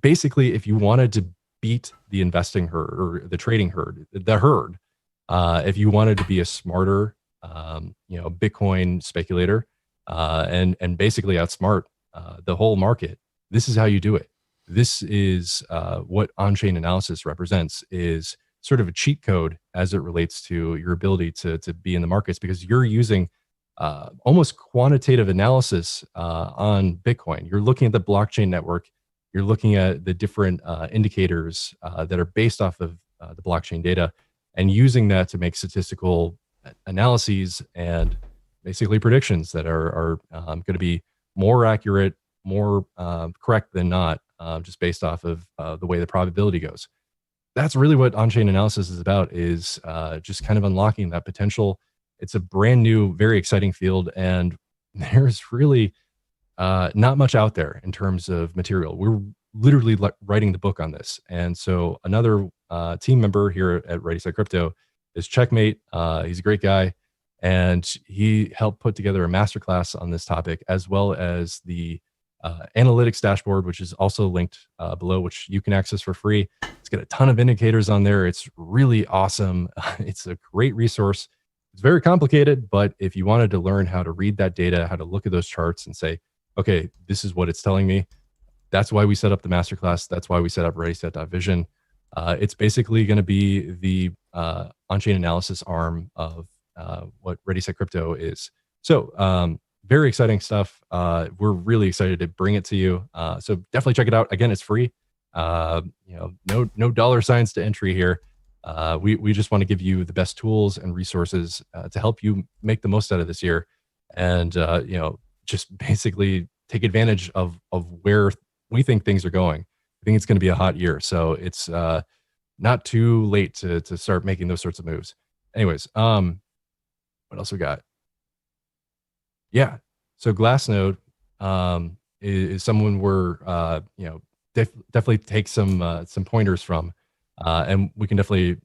Basically, if you wanted to beat the investing herd or the trading herd, if you wanted to be a smarter Bitcoin speculator and basically outsmart the whole market, this is how you do it. This is what on-chain analysis represents, is sort of a cheat code as it relates to your ability to be in the markets, because you're using almost quantitative analysis on Bitcoin. You're looking at the blockchain network. You're looking at the different indicators that are based off of the blockchain data, and using that to make statistical analyses and basically predictions that are going to be more accurate, more correct than not, just based off of the way the probability goes. That's really what on-chain analysis is about, is just kind of unlocking that potential. It's a brand new, very exciting field, and there's really not much out there in terms of material. We're literally writing the book on this. And so another team member here at ReadySetCrypto is Checkmate. He's a great guy, and he helped put together a masterclass on this topic, as well as the analytics dashboard, which is also linked below, which you can access for free. It's got a ton of indicators on there. It's really awesome. It's a great resource. It's very complicated, but if you wanted to learn how to read that data, how to look at those charts and say, okay, this is what it's telling me, that's why we set up the masterclass. That's why we set up ReadySet.vision. It's basically going to be the on-chain analysis arm of what ReadySetCrypto is. So very exciting stuff. We're really excited to bring it to you. So definitely check it out. Again, it's free. No dollar signs to entry here. We just want to give you the best tools and resources to help you make the most out of this year, and just basically take advantage of where we think things are going. I think it's going to be a hot year, so it's not too late to start making those sorts of moves. Anyways, what else we got? Yeah, so Glassnode is someone we're definitely take some pointers from, and we can definitely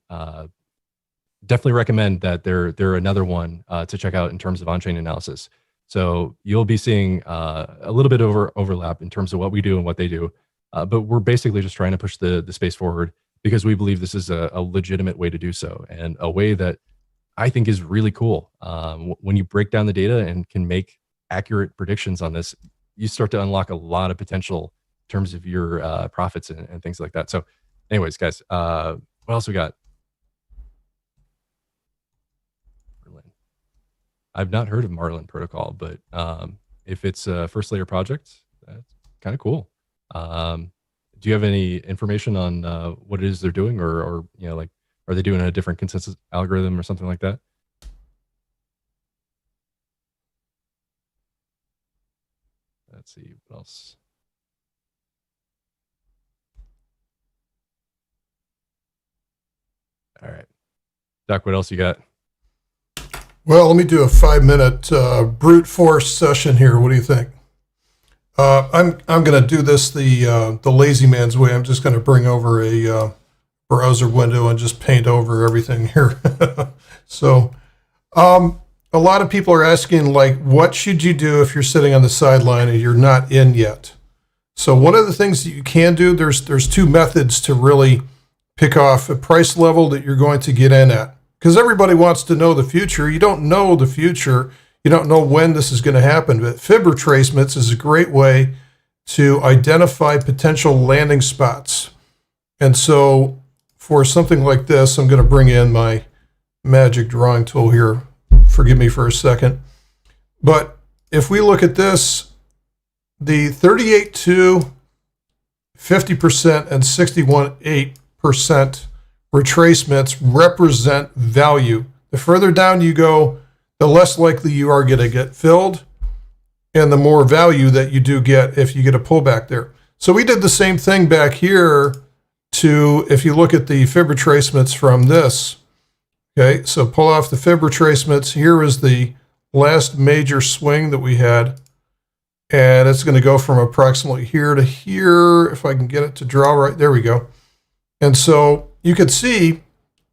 recommend that they're another one to check out in terms of on-chain analysis. So you'll be seeing a little bit overlap in terms of what we do and what they do, but we're basically just trying to push the space forward because we believe this is a legitimate way to do so, and a way that I think is really cool. When you break down the data and can make accurate predictions on this, you start to unlock a lot of potential in terms of your profits and things like that. So anyways, guys, what else we got? Merlin. I've not heard of Marlin Protocol, but if it's a first layer project, that's kind of cool. Do you have any information on what it is they're doing, or like, are they doing a different consensus algorithm or something like that? Let's see what else. All right, Doc, what else you got? Well, let me do a 5-minute brute force session here. What do you think? I'm going to do this the lazy man's way. I'm just going to bring over a browser window and just paint over everything here. So a lot of people are asking, like, what should you do if you're sitting on the sideline and you're not in yet? So one of the things that you can do, there's two methods to really pick off a price level that you're going to get in at. Because everybody wants to know the future. You don't know the future. You don't know when this is going to happen, but fib retracements is a great way to identify potential landing spots. And so for something like this, I'm going to bring in my magic drawing tool here. Forgive me for a second. But if we look at this, the 38.2, 50%, and 61.8% retracements represent value. The further down you go, the less likely you are going to get filled, and the more value that you do get if you get a pullback there. So we did the same thing back here if you look at the fib retracements from this. Okay, so pull off the fib retracements. Here is the last major swing that we had, and it's going to go from approximately here to here. If I can get it to draw right, there we go. And so you could see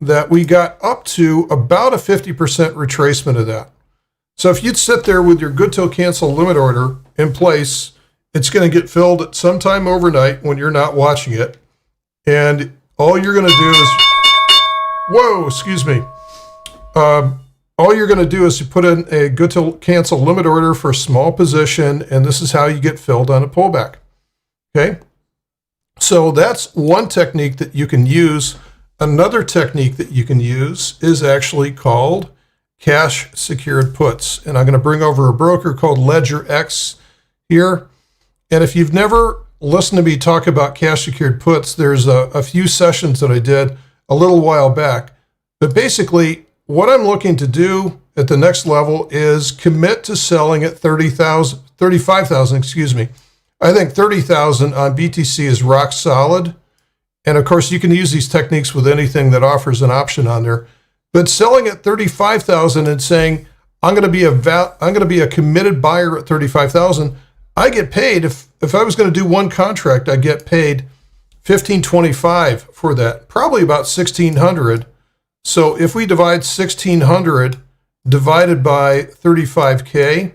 that we got up to about a 50% retracement of that. So if you'd sit there with your good till cancel limit order in place, it's going to get filled at some time overnight when you're not watching it. And all you're going to do is, all you're going to do is you put in a good till cancel limit order for a small position, and this is how you get filled on a pullback. Okay? So that's one technique that you can use. Another technique that you can use is actually called cash secured puts. And I'm going to bring over a broker called LedgerX here. And if you've never listened to me talk about cash secured puts, there's a few sessions that I did a little while back. But basically, what I'm looking to do at the next level is commit to selling at 35,000, excuse me. I think 30,000 on BTC is rock solid. And of course, you can use these techniques with anything that offers an option on there. But selling at 35,000 and saying, I'm going to be a committed buyer at 35,000, I get paid. If I was going to do one contract, I'd get paid $1,525 for that, probably about $1,600. So if we divide 1,600 divided by 35K,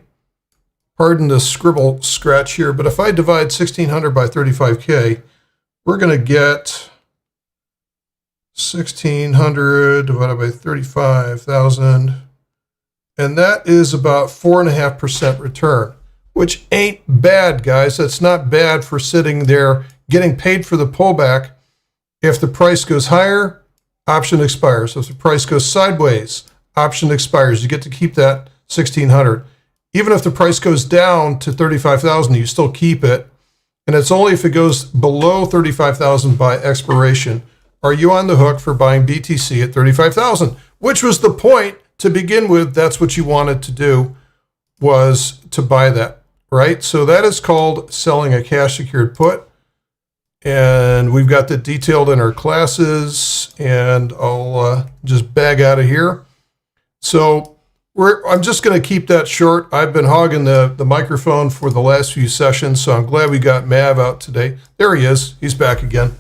pardon the scribble scratch here, but if I divide 1,600 by 35K, we're going to get 1,600 divided by 35,000, and that is about 4.5% return, which ain't bad, guys. That's not bad for sitting there getting paid for the pullback. If the price goes higher, option expires. If the price goes sideways, option expires. You get to keep that 1,600. Even if the price goes down to 35,000, you still keep it. And it's only if it goes below 35,000 by expiration. are you on the hook for buying BTC at 35,000, which was the point to begin with. That's what you wanted to do, was to buy that, right? So that is called selling a cash secured put. And we've got that detailed in our classes, and I'll just bag out of here. So I'm just going to keep that short. I've been hogging the microphone for the last few sessions, so I'm glad we got Mav out today. There he is. He's back again.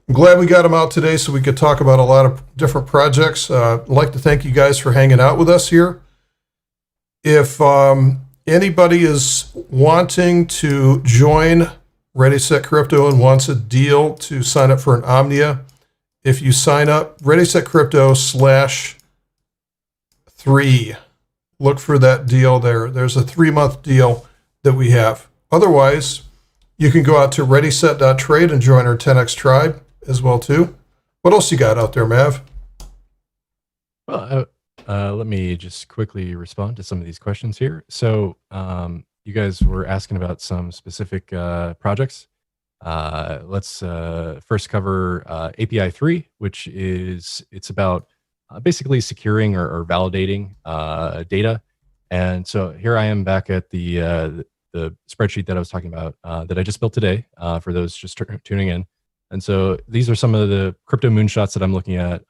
I'm glad we got him out today so we could talk about a lot of different projects. I'd like to thank you guys for hanging out with us here. If anybody is wanting to join ReadySetCrypto and wants a deal to sign up for an Omnia, if you sign up ReadySetCrypto/3, look for that deal there. There's a 3-month deal that we have. Otherwise, you can go out to readyset.trade and join our 10x tribe as well too. What else you got out there, Mav? Well, let me just quickly respond to some of these questions here. So you guys were asking about some specific projects. Let's first cover API 3, which it's about basically securing or validating data. And so here I am back at the spreadsheet that I was talking about that I just built today for those just tuning in. And so these are some of the crypto moonshots that I'm looking at.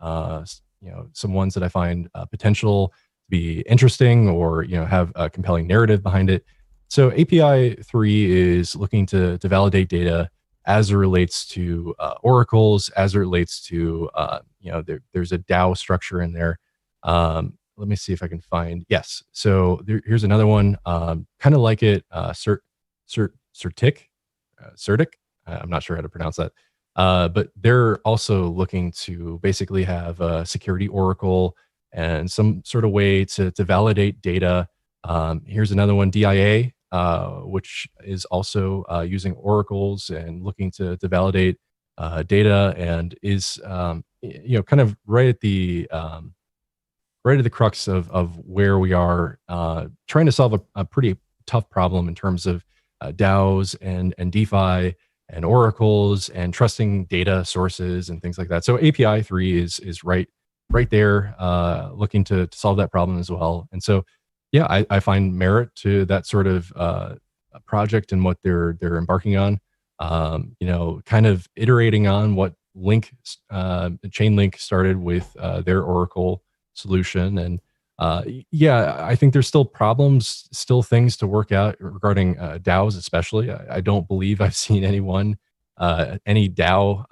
Some ones that I find potential to be interesting or have a compelling narrative behind it. So API 3 is looking to validate data as it relates to oracles, as it relates to there's a DAO structure in there. Let me see if I can find, yes. So here's another one, kind of like it, Certic. I'm not sure how to pronounce that. But they're also looking to basically have a security oracle and some sort of way to validate data. Here's another one, DIA, which is also using oracles and looking to validate data, and is kind of right at the crux of where we are, trying to solve a pretty tough problem in terms of DAOs and DeFi and oracles and trusting data sources and things like that. So API 3 is right there, looking to solve that problem as well. And so, yeah, I find merit to that sort of project and what they're embarking on. Kind of iterating on what Chainlink started with their Oracle solution. And I think there's still problems, still things to work out regarding DAOs, especially. I don't believe I've seen any DAO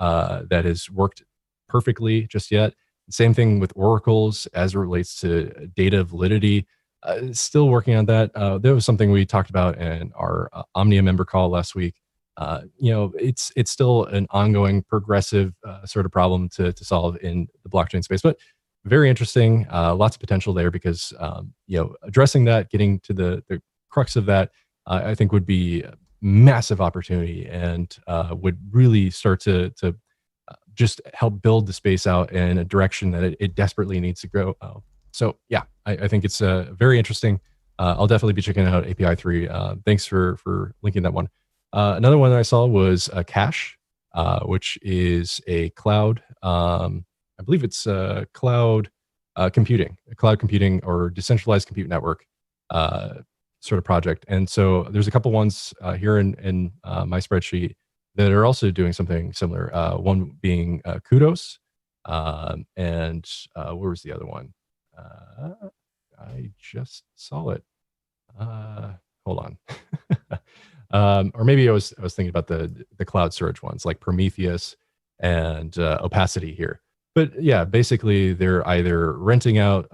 that has worked perfectly just yet. Same thing with oracles as it relates to data validity. Still working on that. That was something we talked about in our Omnia member call last week. It's still an ongoing, progressive sort of problem to solve in the blockchain space, but very interesting. Lots of potential there because addressing that, getting to the crux of that, I think would be a massive opportunity and would really start to just help build the space out in a direction that it desperately needs to go. So yeah, I think it's very interesting. I'll definitely be checking out API 3. Thanks for linking that one. Another one that I saw was Cash, which is a cloud. I believe it's cloud computing or decentralized compute network sort of project. And so there's a couple ones here in my spreadsheet that are also doing something similar. One being Kudos, and where was the other one? I just saw it. Hold on. Or maybe I was thinking about the cloud storage ones like Prometheus and Opacity here. But yeah, basically they're either renting out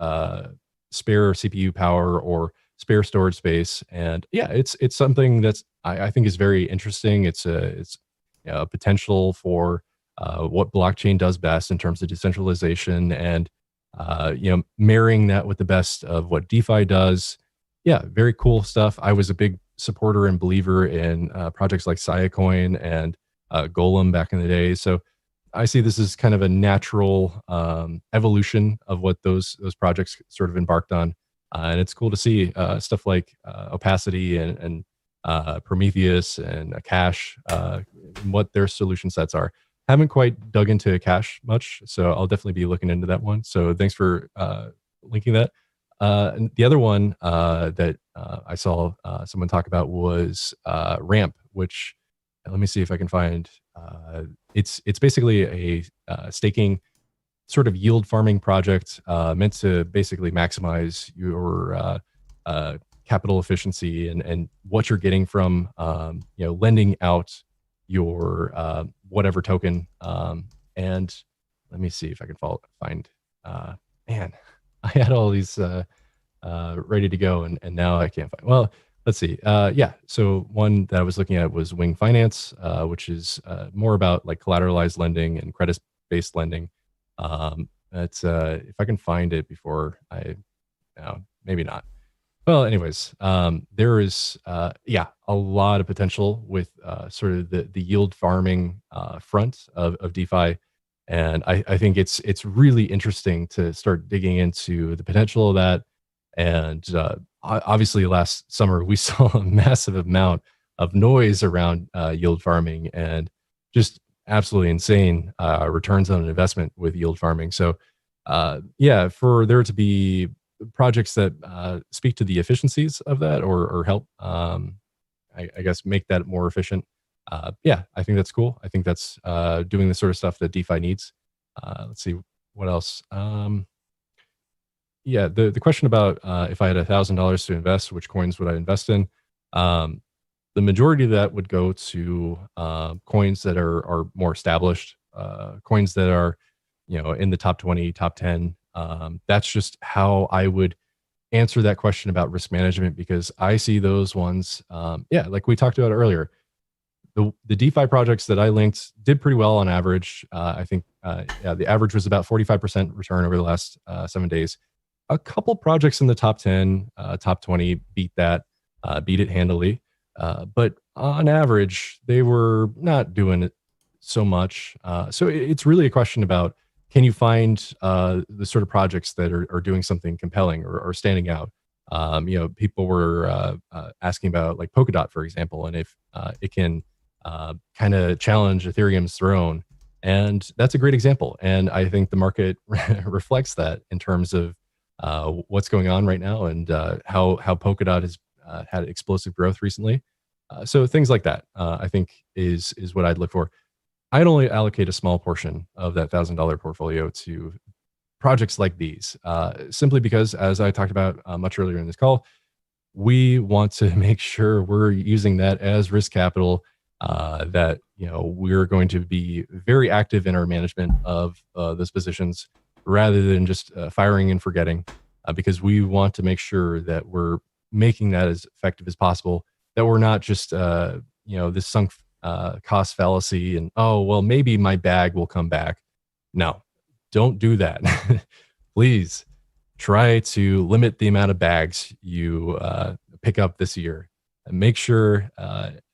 spare CPU power or spare storage space, and yeah, it's something that's I think is very interesting. It's a potential for what blockchain does best in terms of decentralization, and marrying that with the best of what DeFi does. Yeah, very cool stuff. I was a big supporter and believer in projects like Siacoin and Golem back in the day. So I see this as kind of a natural evolution of what those projects sort of embarked on. And it's cool to see stuff like Opacity and Prometheus and Cash, what their solution sets are. haven't quite dug into cash much, so I'll definitely be looking into that one. So thanks for linking that. And the other one that I saw someone talk about was Ramp, which let me see if I can find. It's basically a staking sort of yield farming project meant to basically maximize your capital efficiency and what you're getting from lending out your whatever token. And let me see if I can find. Man, I had all these ready to go, and now I can't find. Well, let's see. Yeah, so one that I was looking at was Wing Finance, which is more about like collateralized lending and credit-based lending. That's if I can find it before I, no, maybe not. Well, anyways, there is a lot of potential with sort of the yield farming front of DeFi, and I think it's really interesting to start digging into the potential of that. And obviously, last summer we saw a massive amount of noise around yield farming and just absolutely insane returns on an investment with yield farming. So, yeah, for there to be projects that speak to the efficiencies of that or help, I guess, make that more efficient. Yeah, I think that's cool. I think that's doing the sort of stuff that DeFi needs. Let's see what else. Yeah, the question about if I had $1,000 to invest, which coins would I invest in? The majority of that would go to coins that are more established, coins that are in the top 20, top 10. That's just how I would answer that question about risk management, because I see those ones. Yeah, like we talked about earlier, the DeFi projects that I linked did pretty well on average. I think yeah, the average was about 45% return over the last 7 days. A couple projects in the top 10, top 20 beat that, beat it handily. But on average, they were not doing it so much. So it's really a question about, can you find the sort of projects that are doing something compelling or standing out? People were asking about like Polkadot, for example, and if it can kind of challenge Ethereum's throne. And that's a great example. And I think the market reflects that in terms of what's going on right now and how Polkadot has had explosive growth recently. So things like that, I think, is what I'd look for. I'd only allocate a small portion of that $1,000 portfolio to projects like these, simply because, as I talked about much earlier in this call, we want to make sure we're using that as risk capital. That we're going to be very active in our management of those positions rather than just firing and forgetting, because we want to make sure that we're making that as effective as possible. That we're not just this sunk cost fallacy and, oh well, maybe my bag will come back. No, don't do that. Please try to limit the amount of bags you pick up this year, and make sure,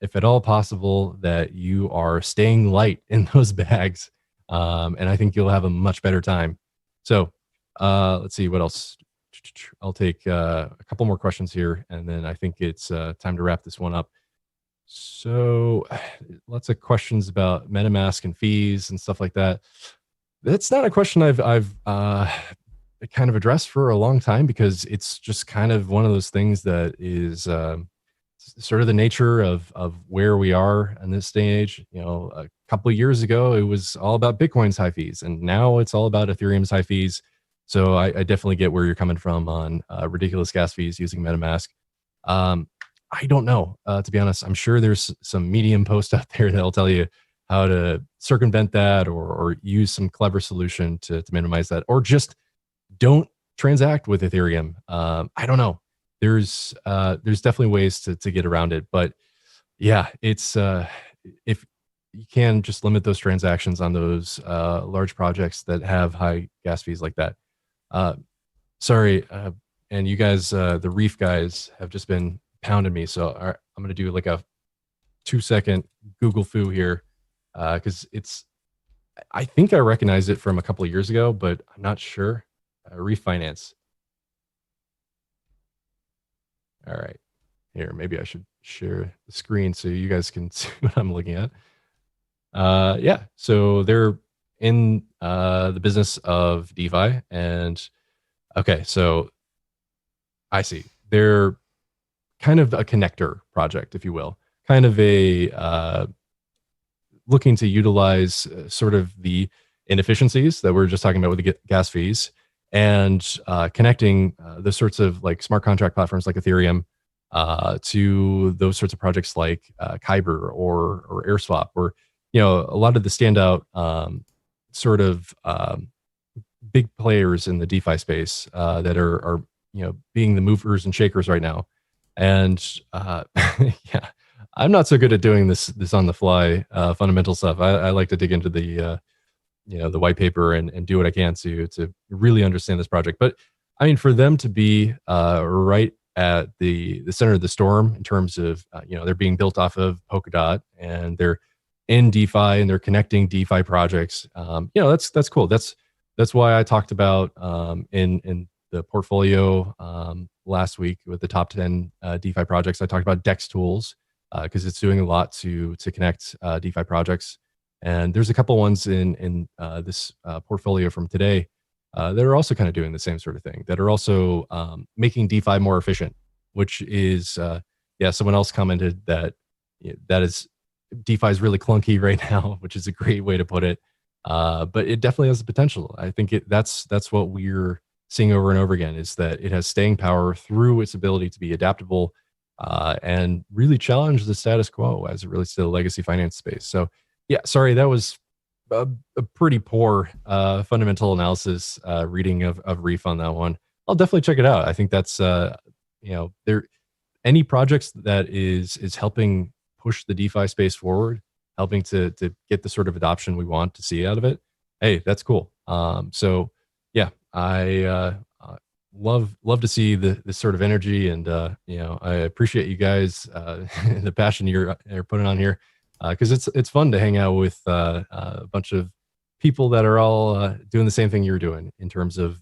if at all possible, that you are staying light in those bags. And I think you'll have a much better time. So let's see what else. I'll take a couple more questions here, and then I think it's time to wrap this one up. So lots of questions about MetaMask and fees and stuff like that. That's not a question I've kind of addressed for a long time, because it's just kind of one of those things that is sort of the nature of where we are in this day and age. A couple of years ago, it was all about Bitcoin's high fees, and now it's all about Ethereum's high fees. So I definitely get where you're coming from on ridiculous gas fees using MetaMask. I don't know, to be honest. I'm sure there's some Medium post out there that'll tell you how to circumvent that or use some clever solution to minimize that, or just don't transact with Ethereum. I don't know. There's definitely ways to get around it, but yeah, it's if you can just limit those transactions on those large projects that have high gas fees like that. Sorry, and you guys, the Reef guys, have just been pounding me, so I'm gonna do like a 2-second Google foo here, because I think I recognize it from a couple of years ago, but I'm not sure. Refinance. All right, here, maybe I should share the screen so you guys can see what I'm looking at. Yeah, so they're in the business of DeFi, and okay, so I see. They're kind of a connector project, if you will, kind of a looking to utilize sort of the inefficiencies that we are just talking about with the gas fees, and connecting the sorts of like smart contract platforms like Ethereum to those sorts of projects like Kyber or AirSwap, or a lot of the standout sort of big players in the DeFi space that are being the movers and shakers right now. And yeah, I'm not so good at doing this on the fly fundamental stuff. I like to dig into the white paper and do what I can to really understand this project. But I mean, for them to be right at the center of the storm in terms of they're being built off of Polkadot, and they're in DeFi and they're connecting DeFi projects. That's cool. That's why I talked about in the portfolio last week with the top 10 DeFi projects. I talked about Dex tools because it's doing a lot to connect DeFi projects. And there's a couple ones in this portfolio from today that are also kind of doing the same sort of thing, that are also making DeFi more efficient, which is, someone else commented that that is DeFi is really clunky right now, which is a great way to put it. But it definitely has the potential. I think that's what we're seeing over and over again, is that it has staying power through its ability to be adaptable and really challenge the status quo as it relates to the legacy finance space. So yeah, sorry, that was a pretty poor fundamental analysis reading of Reef on that one. I'll definitely check it out. I think that's there any projects that is helping push the DeFi space forward, helping to get the sort of adoption we want to see out of it. Hey, that's cool. So yeah, I love to see this sort of energy, and I appreciate you guys the passion you're putting on here, because it's fun to hang out with a bunch of people that are all doing the same thing you're doing in terms of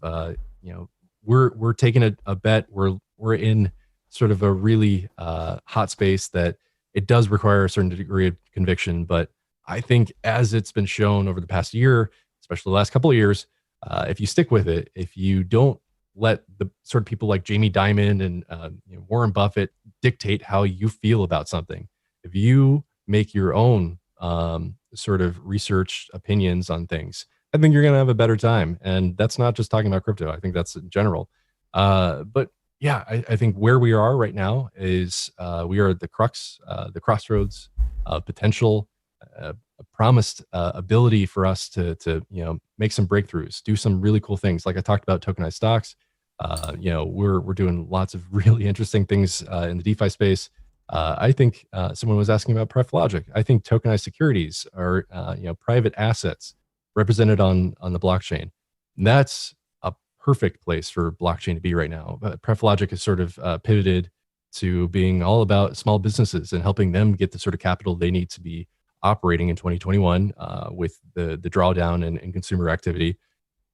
we're taking a bet. We're in sort of a really hot space that it does require a certain degree of conviction, but I think as it's been shown over the past year, especially the last couple of years, if you stick with it, if you don't let the sort of people like Jamie Dimon and Warren Buffett dictate how you feel about something, if you make your own sort of research opinions on things, I think you're going to have a better time. And that's not just talking about crypto. I think that's in general. But yeah, I think where we are right now is we are at the crux, the crossroads of potential, promised ability for us to make some breakthroughs, do some really cool things. Like I talked about tokenized stocks. We're doing lots of really interesting things in the DeFi space. I think someone was asking about pref logic. I think tokenized securities are private assets represented on the blockchain. And that's a perfect place for blockchain to be right now. But pref logic is sort of pivoted to being all about small businesses and helping them get the sort of capital they need to be operating in 2021 with the drawdown and consumer activity.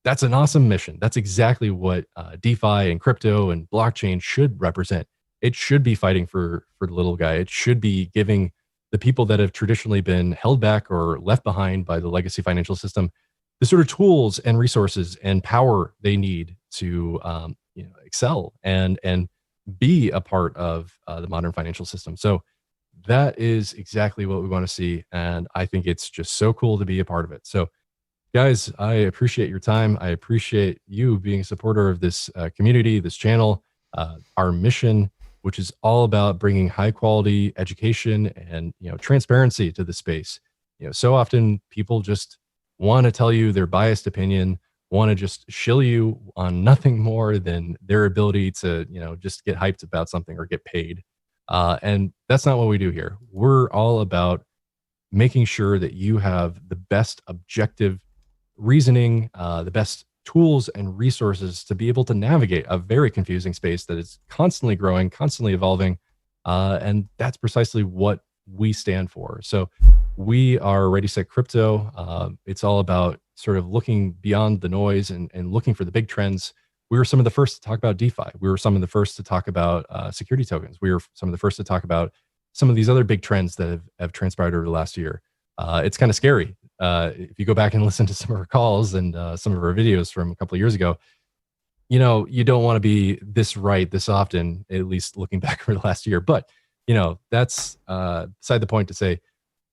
That's an awesome mission. That's exactly what DeFi and crypto and blockchain should represent. It should be fighting for the little guy. It should be giving the people that have traditionally been held back or left behind by the legacy financial system the sort of tools and resources and power they need to excel and be a part of the modern financial system. So that is exactly what we want to see, and I think it's just so cool to be a part of it. So guys, I appreciate your time. I appreciate you being a supporter of this community, this channel, our mission, which is all about bringing high quality education and transparency to the space. So often people just want to tell you their biased opinion, want to just shill you on nothing more than their ability to just get hyped about something or get paid. And that's not what we do here. We're all about making sure that you have the best objective reasoning, the best tools and resources to be able to navigate a very confusing space that is constantly growing, constantly evolving. And that's precisely what we stand for. So we are ReadySetCrypto. It's all about sort of looking beyond the noise and looking for the big trends. We were some of the first to talk about DeFi. We were some of the first to talk about security tokens. We were some of the first to talk about some of these other big trends that have transpired over the last year. it's kind of scary. If you go back and listen to some of our calls and some of our videos from a couple of years ago, you know, you don't want to be this right this often, at least looking back over the last year. But, you know, that's beside the point to say,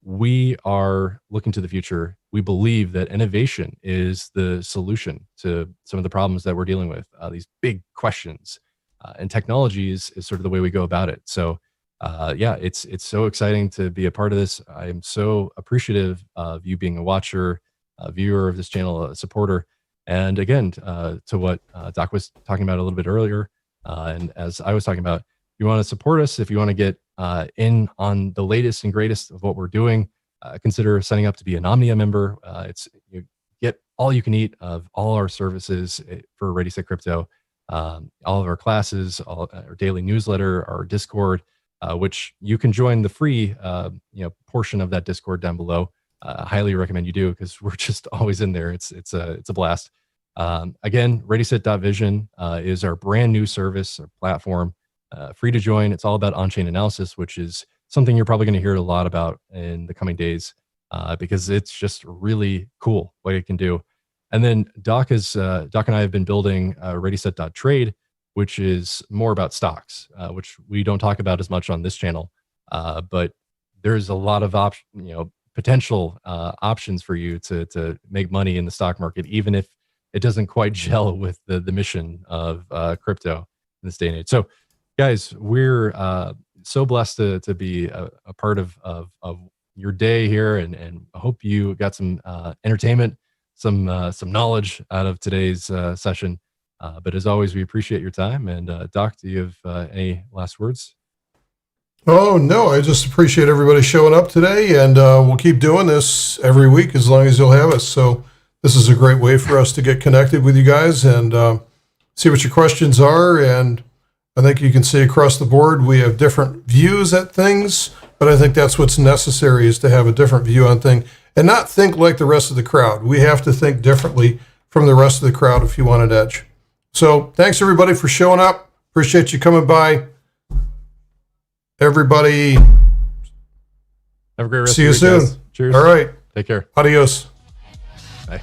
we are looking to the future. We believe that innovation is the solution to some of the problems that we're dealing with, these big questions. And technology is sort of the way we go about it. So, yeah, it's so exciting to be a part of this. I am so appreciative of you being a watcher, a viewer of this channel, a supporter. And again, to what Doc was talking about a little bit earlier, and as I was talking about, you want to support us, if you want to get in on the latest and greatest of what we're doing, consider signing up to be an Omnia member. You get all you can eat of all our services for ReadySetCrypto, all of our classes, all our daily newsletter, our Discord, which you can join the free portion of that Discord down below. I highly recommend you do, because we're just always in there. It's a blast. Again, ReadySet.vision is our brand new service or platform, free to join. It's all about on-chain analysis, which is something you're probably going to hear a lot about in the coming days, because it's just really cool what it can do. And then Doc and I have been building ReadySet.trade, which is more about stocks, which we don't talk about as much on this channel, but there's a lot of potential options for you to make money in the stock market, even if it doesn't quite gel with the mission of crypto in this day and age. So, guys, we're so blessed to be a part of your day here, and I hope you got some entertainment, some knowledge out of today's session. But as always, we appreciate your time. And Doc, do you have any last words? Oh, no, I just appreciate everybody showing up today, and we'll keep doing this every week as long as you'll have us. So this is a great way for us to get connected with you guys and see what your questions are. And I think you can see across the board we have different views at things, but I think that's what's necessary, is to have a different view on things and not think like the rest of the crowd. We have to think differently from the rest of the crowd if you want an edge. So thanks, everybody, for showing up. Appreciate you coming by. Everybody, have a great rest see you of your week, soon. guys. Cheers. All right. Take care. Adios. Bye.